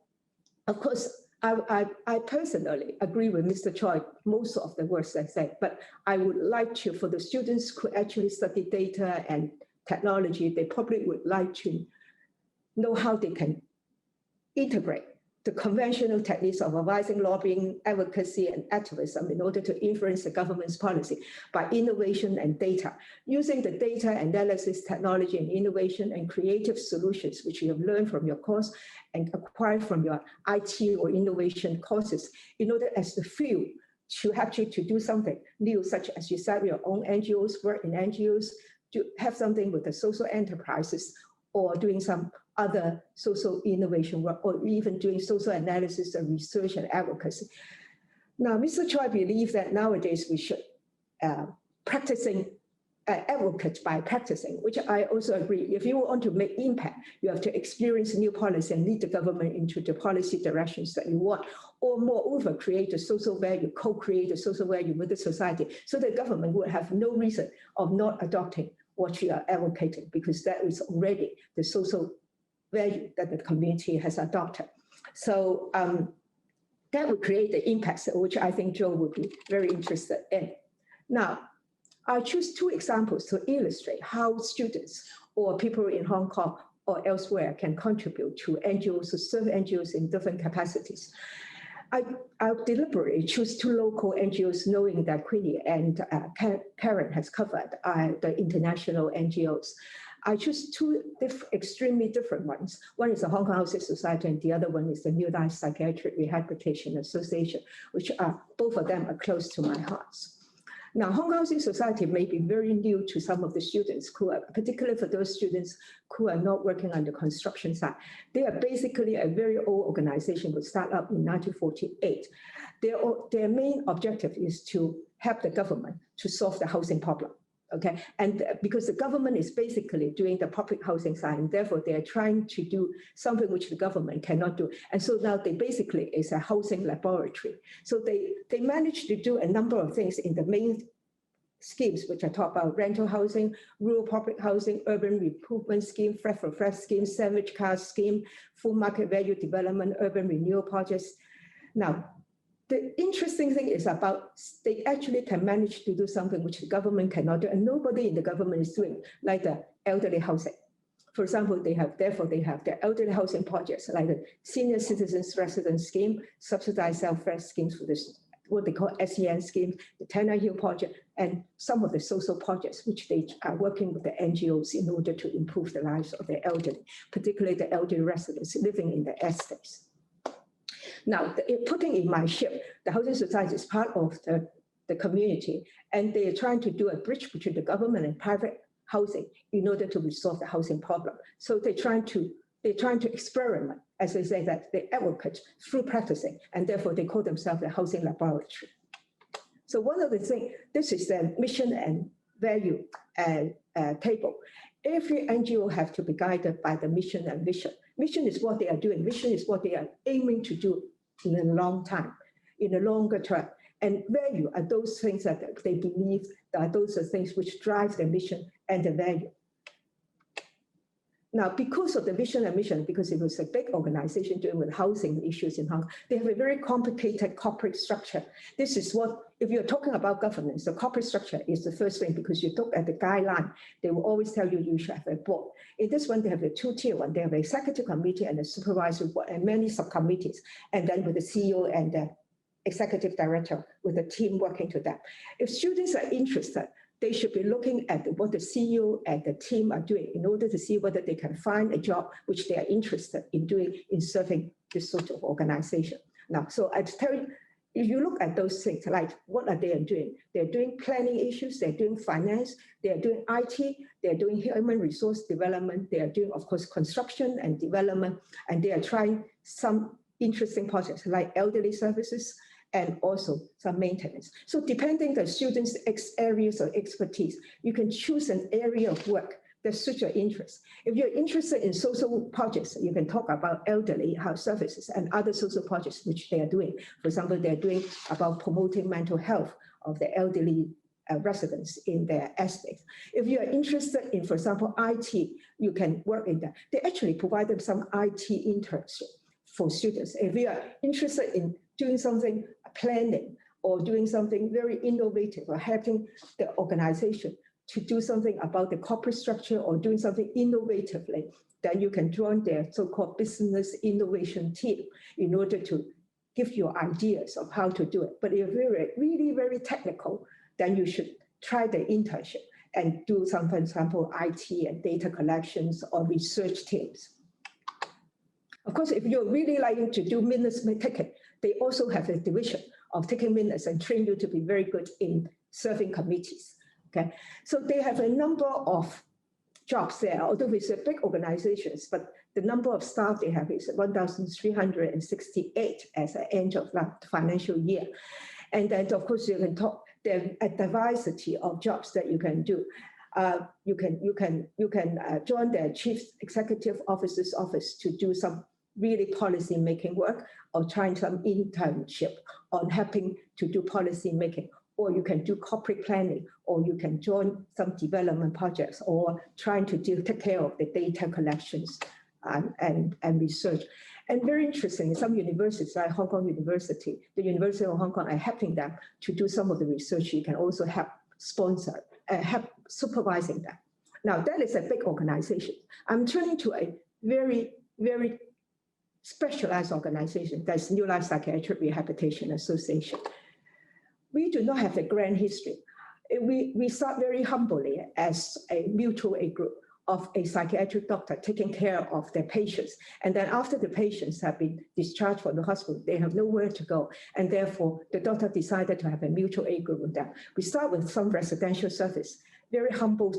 of course, I personally agree with Mr. Choi, most of the words I said, but I would like to, for the students who actually study data and technology, they probably would like to know how they can integrate the conventional techniques of advising, lobbying, advocacy, and activism in order to influence the government's policy by innovation and data. Using the data analysis, technology, and innovation and creative solutions, which you have learned from your course and acquired from your IT or innovation courses, in order as the field to actually to do something new, such as you said, your own NGOs, work in NGOs, to have something with the social enterprises, or doing some other social innovation work, or even doing social analysis and research and advocacy. Now, Mr. Choi believes that nowadays we should practicing advocate by practicing, which I also agree. If you want to make impact, you have to experience new policy and lead the government into the policy directions that you want, or moreover, create a social value, co-create a social value with the society, so the government would have no reason of not adopting what you are advocating, because that is already the social value that the community has adopted. So that would create the impacts, which I think Joe would be very interested in. Now, I choose two examples to illustrate how students or people in Hong Kong or elsewhere can contribute to NGOs, to serve NGOs in different capacities. I deliberately choose two local NGOs, knowing that Queenie and Karen has covered the international NGOs. I choose two extremely different ones. One is the Hong Kong Housing Society, and the other one is the New Life Psychiatric Rehabilitation Association, which both of them are close to my heart. Now, Hong Kong Housing Society may be very new to some of the students, who are, particularly for those students who are not working on the construction side. They are basically a very old organization, which started up in 1948. Their main objective is to help the government to solve the housing problem. Okay, and because the government is basically doing the public housing side, and therefore they are trying to do something which the government cannot do. And so now they basically is a housing laboratory. So they managed to do a number of things in the main schemes, which I talk about: rental housing, rural public housing, urban improvement scheme, flat for flat scheme, sandwich car scheme, full market value development, urban renewal projects. Now, the interesting thing is about they actually can manage to do something which the government cannot do, and nobody in the government is doing, like the elderly housing. For example, therefore they have the elderly housing projects, like the senior citizens residence scheme, subsidized self-rest schemes for this, what they call SEN scheme, the Tanner Hill project, and some of the social projects which they are working with the NGOs in order to improve the lives of the elderly, particularly the elderly residents living in the estates. Now, putting in my ship, the Housing Society is part of the community, and they are trying to do a bridge between the government and private housing in order to resolve the housing problem. So they're trying to experiment, as they say, that they advocate through practicing, and therefore they call themselves the housing laboratory. So one of the things, this is the mission and value table. Every NGO have to be guided by the mission and vision. Mission is what they are doing. Vision is what they are aiming to do in a long time, in a longer term. And value are those things that they believe that those are things which drive the mission and the value. Now, because of the vision and mission, because it was a big organization dealing with housing issues in Hong Kong, they have a very complicated corporate structure. This is what, if you're talking about governance, the corporate structure is the first thing, because you look at the guideline, they will always tell you you should have a board. In this one, they have a two-tier one. They have an executive committee and a supervisory board and many subcommittees, and then with the CEO and the executive director with a team working to that. If students are interested, they should be looking at what the CEO and the team are doing in order to see whether they can find a job which they are interested in doing in serving this sort of organization. Now, so I tell you, if you look at those things, like what are they doing? They're doing planning issues, they're doing finance, they're doing IT, they're doing human resource development, they are doing, of course, construction and development, and they are trying some interesting projects like elderly services, and also some maintenance. So depending on the students' areas of expertise, you can choose an area of work that suits your interest. If you're interested in social projects, you can talk about elderly health services and other social projects which they are doing. For example, they're doing about promoting mental health of the elderly residents in their estates. If you are interested in, for example, IT, you can work in that. They actually provide them some IT internship for students. If you are interested in doing something planning or doing something very innovative or helping the organization to do something about the corporate structure or doing something innovatively, then you can join their so-called business innovation team in order to give you ideas of how to do it. But if you're really very technical, then you should try the internship and do some, for example, IT and data collections or research teams. Of course, if you're really liking to do minutes taking, they also have a division of taking minutes and train you to be very good in serving committees. Okay, so they have a number of jobs there, although it's a big organizations, but the number of staff they have is 1,368 as at the end of that financial year. And then, of course, you can talk, there's a diversity of jobs that you can do. You can join the Chief Executive Officer's office to do some really policy making work, or trying some internship on helping to do policy making, or you can do corporate planning, or you can join some development projects, or trying to take care of the data collections and research. And very interesting, some universities like Hong Kong University, the University of Hong Kong are helping them to do some of the research. You can also help sponsor supervising them. Now, that is a big organization. I'm turning to a very, very specialized organization, that's New Life Psychiatric Rehabilitation Association. We do not have a grand history. We start very humbly as a mutual aid group of a psychiatric doctor taking care of their patients. And then after the patients have been discharged from the hospital, they have nowhere to go. And therefore, the doctor decided to have a mutual aid group with them. We start with some residential service, very humble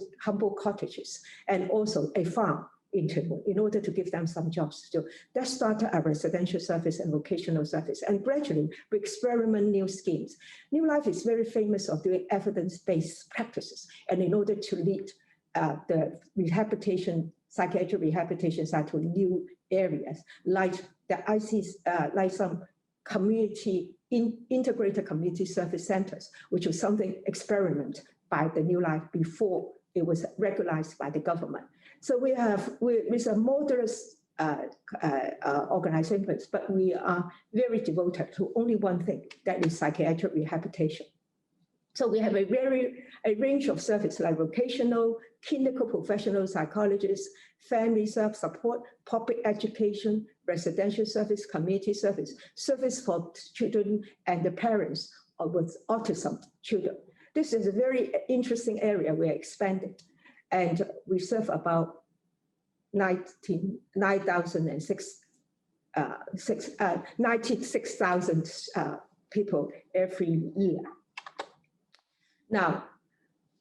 cottages, and also a farm in order to give them some jobs to do. That started our residential service and vocational service. And gradually, we experiment new schemes. New Life is very famous of doing evidence-based practices. And in order to lead the rehabilitation, psychiatric rehabilitation side to new areas, like the ICs, like some community, integrated community service centers, which was something experiment by the New Life before it was regularized by the government. So we're a moderate organization, but we are very devoted to only one thing, that is psychiatric rehabilitation. So we have a range of services like vocational, clinical professional psychologists, family support, public education, residential service, community service, service for children and the parents with autism children. This is a very interesting area we're expanding. And we serve about 96,000 people every year. Now,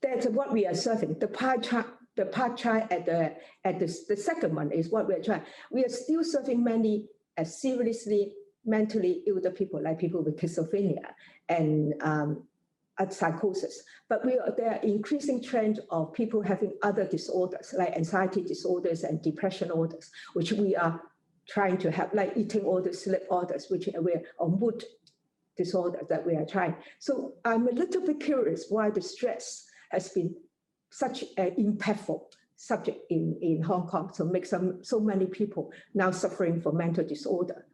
that's what we are serving. The pie chart at the second one is what we're trying. We are still serving many seriously mentally ill people, like people with schizophrenia and psychosis. But there are increasing trend of people having other disorders, like anxiety disorders and depression disorders, which we are trying to help, like eating disorders, sleep disorders, which are mood disorder that we are trying. So I'm a little bit curious why the stress has been such an impactful subject in Hong Kong to make so many people now suffering from mental disorder,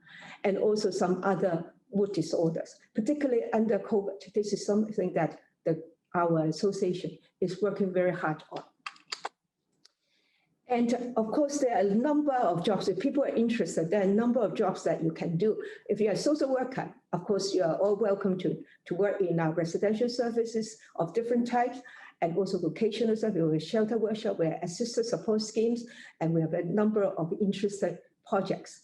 and also some other mood disorders, particularly under COVID. This is something that our association is working very hard on. And of course, there are a number of jobs. If people are interested, there are a number of jobs that you can do. If you're a social worker, of course, you are all welcome to work in our residential services of different types, and also vocational service. We have shelter workshop, we have assisted support schemes, and we have a number of interested projects.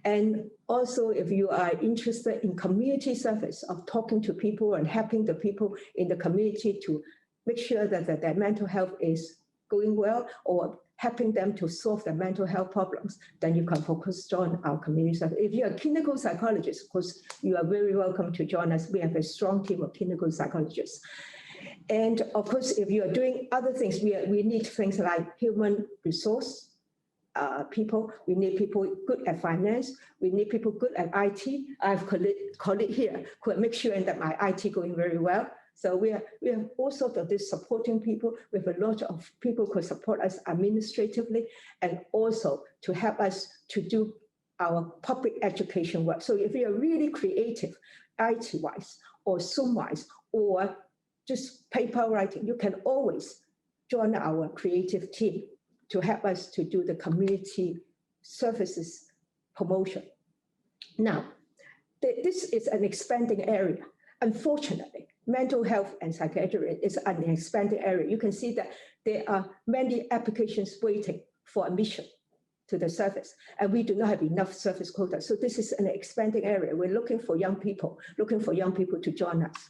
And also, if you are interested in community service of talking to people and helping the people in the community to make sure that their mental health is going well, or helping them to solve their mental health problems, then you can focus on our community service. If you're a clinical psychologist, of course, you are very welcome to join us. We have a strong team of clinical psychologists. And of course, if you are doing other things, we need things like human resource people. We need people good at finance. We need people good at IT. I have a colleague here who make sure that my IT going very well. So we have all sorts of this supporting people. We have a lot of people who support us administratively and also to help us to do our public education work. So if you are really creative, IT-wise or Zoom-wise or just paper writing, you can always join our creative team to help us to do the community services promotion. Now, this is an expanding area. Unfortunately, mental health and psychiatry is an expanding area. You can see that there are many applications waiting for admission to the service, and we do not have enough service quota. So this is an expanding area. We're looking for young people to join us.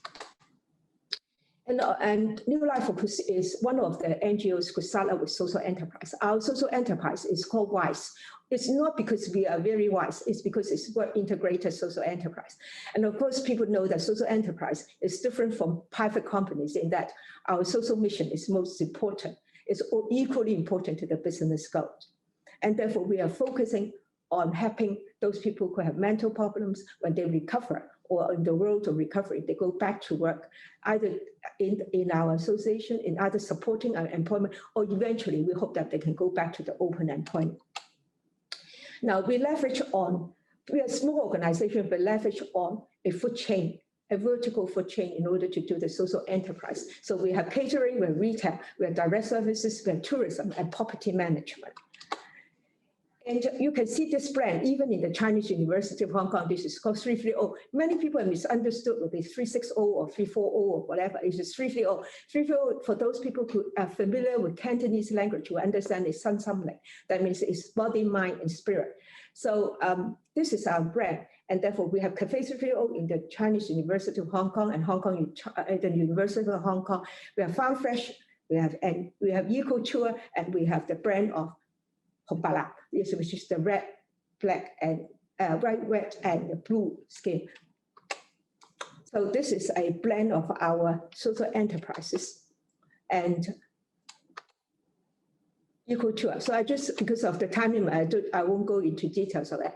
And New Life, of course, is one of the NGOs who started with social enterprise. Our social enterprise is called WISE. It's not because we are very wise, it's because it's what integrated social enterprise. And of course, people know that social enterprise is different from private companies in that our social mission is most important. It's equally important to the business goals. And therefore, we are focusing on helping those people who have mental problems when they recover or on the road to recovery, they go back to work, either in our association, in either supporting our employment, or eventually we hope that they can go back to the open employment. Now we are a small organization, but leverage on a food chain a vertical food chain in order to do the social enterprise. So we have catering, we have retail, we have direct services, we have tourism and property management. And you can see this brand, even in the Chinese University of Hong Kong, this is called 330. Many people have misunderstood whether it's 360 or 340 or whatever. It's just 330. 330, for those people who are familiar with Cantonese language, who understand it's Sun Samling. That means it's body, mind, and spirit. So this is our brand. And therefore, we have Cafe 330 in the Chinese University of Hong Kong and Hong Kong, the University of Hong Kong. We have Farm Fresh, we have Eco Tour, and we have the brand of Hopala, which is the red, black, and bright red and blue skin. So this is a blend of our social enterprises and Eco Tour. So I just, because of the time limit, I won't go into details of that.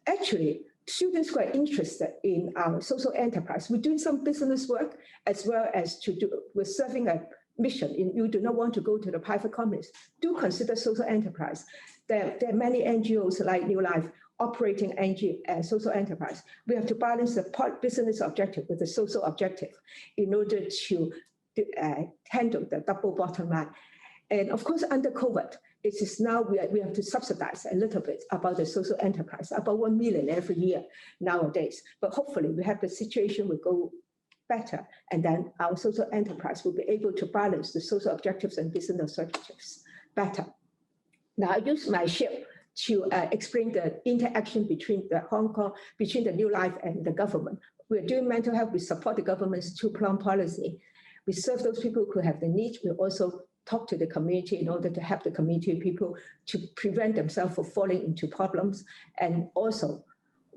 Actually, students who are interested in our social enterprise, we're doing some business work as well as we're serving a mission. You do not want to go to the private companies, do consider social enterprise. There are many NGOs like New Life operating social enterprise. We have to balance the business objective with the social objective in order to handle the double bottom line. And of course, under COVID, it is now we have to subsidize a little bit about the social enterprise, about 1 million every year nowadays. But hopefully we have the situation will go better, and then our social enterprise will be able to balance the social objectives and business objectives better. Now, I use my ship to explain the interaction between the New Life and the government. We're doing mental health. We support the government's two-pronged policy. We serve those people who have the need. We also talk to the community in order to help the community people to prevent themselves from falling into problems. And also,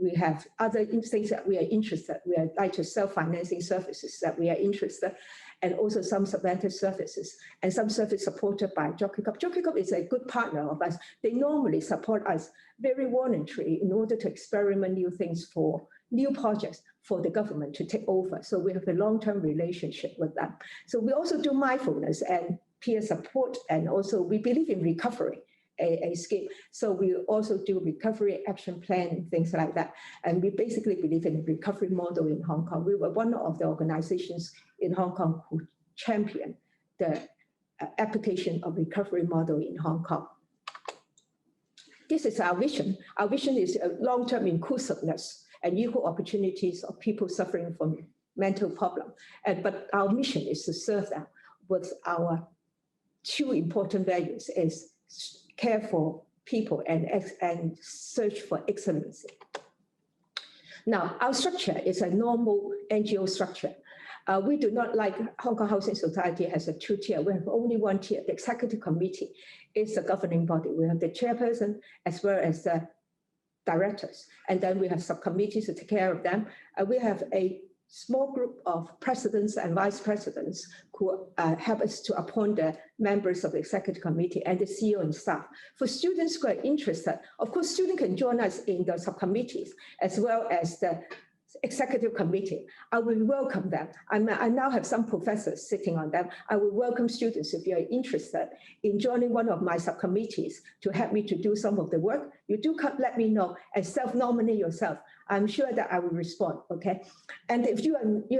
we have other things that we are interested. We are like to self-financing services that we are interested, and also some subvented services, and some service supported by Jockey Club. Jockey Club is a good partner of us. They normally support us very voluntarily in order to experiment new things for new projects for the government to take over. So we have a long-term relationship with them. So we also do mindfulness and peer support, and also we believe in recovery. A scheme. So we also do recovery action plan and things like that. And we basically believe in a recovery model in Hong Kong. We were one of the organizations in Hong Kong who championed the application of recovery model in Hong Kong. This is our vision. Our vision is a long-term inclusiveness and equal opportunities of people suffering from mental problem. But our mission is to serve them with our two important values is care for people and search for excellency. Now, our structure is a normal NGO structure. We do not like Hong Kong Housing Society has a two-tier. We have only one tier. The executive committee is the governing body. We have the chairperson as well as the directors. And then we have subcommittees to take care of them. We have a small group of presidents and vice presidents who help us to appoint the members of the executive committee and the CEO and staff. For students who are interested, of course, students can join us in the subcommittees as well as the executive committee. I will welcome them. I now have some professors sitting on them. I will welcome students if you're interested in joining one of my subcommittees to help me to do some of the work. You do let me know and self-nominate yourself. I'm sure that I will respond, okay? And if you do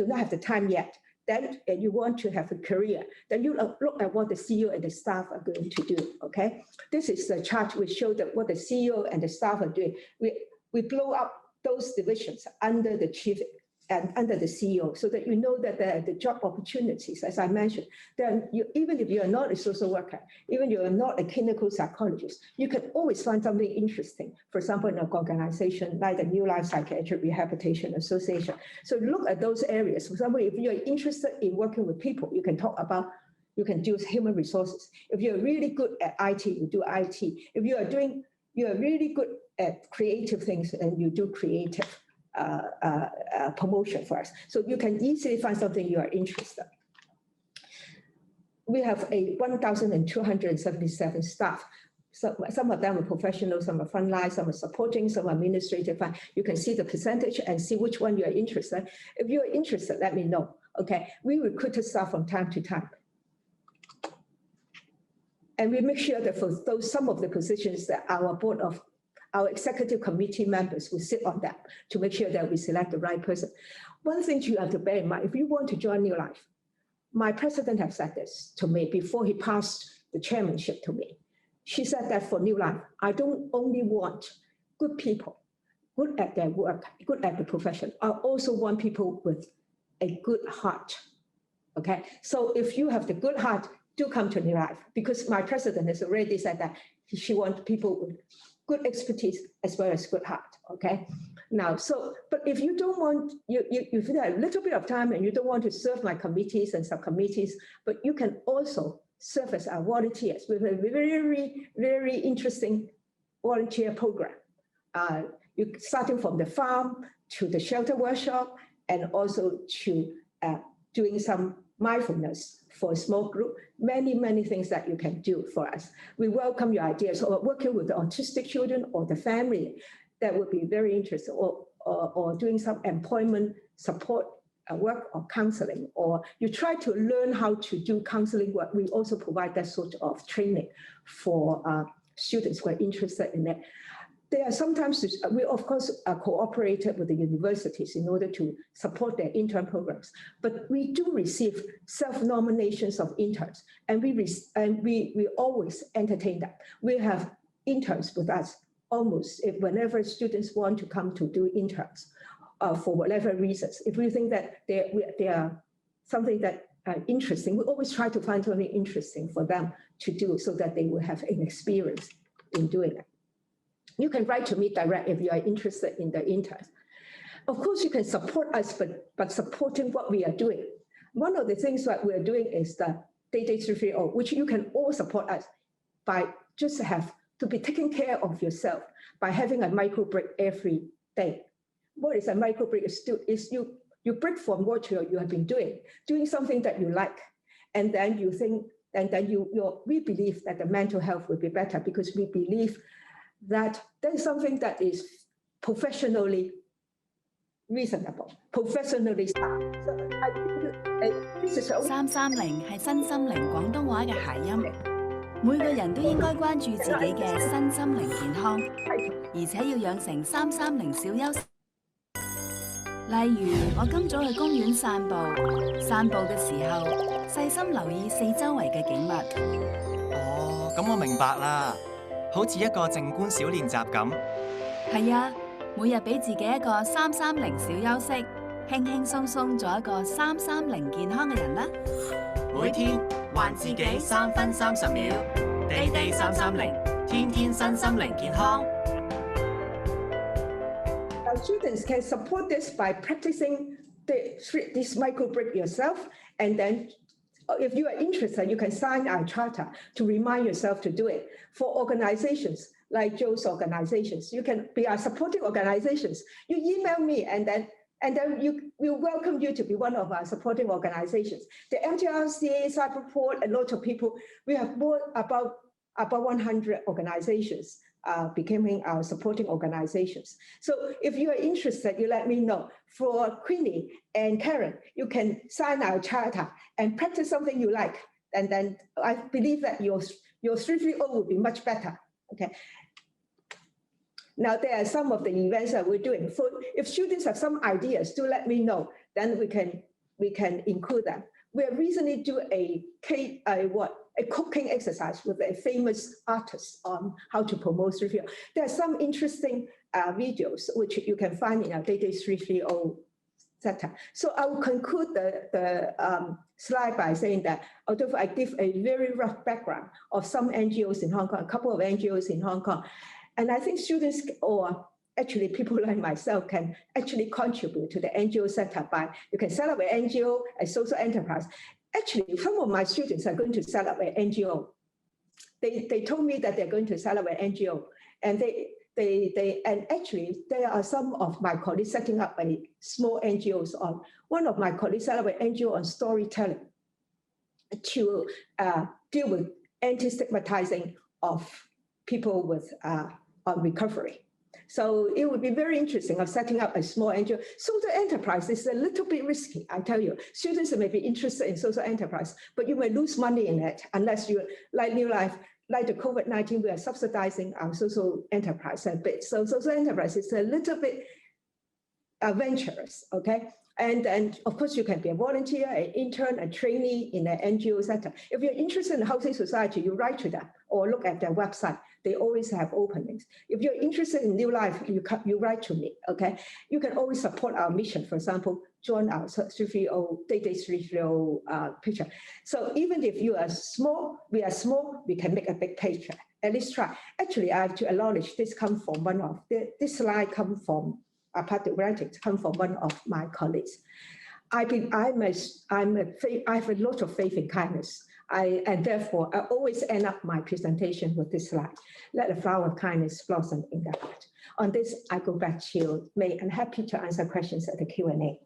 not have the time yet, then you want to have a career, then you look at what the CEO and the staff are going to do, okay? This is the chart which shows that what the CEO and the staff are doing. We blow up those divisions under the chief and under the CEO so that you know that the job opportunities, as I mentioned, then even if you are not a social worker, even if you are not a clinical psychologist, you can always find something interesting. For example, in an organization like the New Life Psychiatric Rehabilitation Association. So look at those areas. For example, if you're interested in working with people, you can do human resources. If you're really good at IT, you do IT. If you're really good at creative things and you do creative promotion for us. So you can easily find something you are interested. We have 1,277 staff. So some of them are professional, some are frontline, some are supporting, some are administrative. You can see the percentage and see which one you are interested. If you are interested, let me know. Okay, we recruit staff from time to time. And we make sure that for some of the positions that our board of our executive committee members will sit on that to make sure that we select the right person. One thing you have to bear in mind, if you want to join New Life, my president has said this to me before he passed the chairmanship to me. She said that for New Life, I don't only want good people, good at their work, good at the profession. I also want people with a good heart. Okay, so if you have the good heart, do come to New Life, because my president has already said that she wants people with good expertise as well as good heart. Okay, now, but if you don't want, if you have a little bit of time and you don't want to serve my committees and subcommittees, but you can also serve as our volunteers with a very, very interesting volunteer program. You starting from the farm to the shelter workshop, and also to doing some mindfulness for a small group, many things that you can do for us. We welcome your ideas, or working with the autistic children or the family that would be very interesting, or doing some employment support work or counseling, or you try to learn how to do counseling work. We also provide that sort of training for students who are interested in it. There are sometimes, we of course cooperated with the universities in order to support their intern programs, but we do receive self-nominations of interns, and we always entertain them. We have interns with us almost whenever students want to come to do interns for whatever reasons. If we think that they are something that interesting, we always try to find something interesting for them to do so that they will have an experience in doing it. You can write to me direct if you are interested in the interns. Of course, you can support us, but supporting what we are doing. One of the things that we're doing is the Day 330, which you can all support us by just have to be taking care of yourself by having a micro break every day. What is a micro break? Is you break from what you have been doing something that you like, and then you think, and then we believe that the mental health will be better, because we believe that there's something that is professionally reasonable, professionally sound. So I think this is 330係新心靈廣東話嘅諧音，每個人都應該關注自己嘅身心靈健康，而且要養成330小休息。例如，我今早去公園散步，散步嘅時候細心留意四周圍嘅景物。哦，咁我明白啦。好似一個靜觀小練習咁。係啊，每日俾自己一個330小休息，輕輕鬆鬆做一個330健康嘅人啦。每天還自己3分30秒 ，Day 330，天天身心靈健康。Our students can support this by practicing this micro break yourself, and then if you are interested, you can sign our charter to remind yourself to do it. For organizations like Joe's organizations, you can be our supporting organizations. You email me, and then we'll welcome you to be one of our supporting organizations. The MTRCA, Cyberport, a lot of people. We have more about 100 organizations becoming our supporting organizations. So if you are interested, you let me know. For Queenie and Karen, you can sign our charter and practice something you like. And then I believe that your 330 will be much better. Okay. Now there are some of the events that we're doing. For if students have some ideas, do let me know. Then we can include them. We have recently do a cooking exercise with a famous artist on how to promote 330. There are some interesting videos which you can find in our Day 330 center. So I will conclude the slide by saying that although I give a very rough background of some NGOs in Hong Kong, a couple of NGOs in Hong Kong, and I think students or actually people like myself can actually contribute to the NGO setup by, you can set up an NGO, a social enterprise. Actually, some of my students are going to set up an NGO. They told me that they're going to set up an NGO, and and actually there are some of my colleagues setting up a small NGOs on. One of my colleagues set up an NGO on storytelling to deal with anti-stigmatizing of people with on recovery. So it would be very interesting of setting up a small NGO. Social enterprise is a little bit risky, I tell you. Students may be interested in social enterprise, but you may lose money in it unless you, like New Life, like the COVID-19, we are subsidizing our social enterprise a bit. So social enterprise is a little bit adventurous, okay? And of course, you can be a volunteer, an intern, a trainee in an NGO sector. If you're interested in housing society, you write to them or look at their website. They always have openings. If you're interested in New Life, you write to me, okay? You can always support our mission. For example, join our 330, Day 330 picture. So even if you are small, we can make a big picture. At least try. Actually, I have to acknowledge this comes from one of, this slide comes from, apart the writings come from one of my colleagues. I have a lot of faith in kindness. And therefore, I always end up my presentation with this slide. Let the flower of kindness blossom in the heart. On this, I go back to May and happy to answer questions at the Q&A.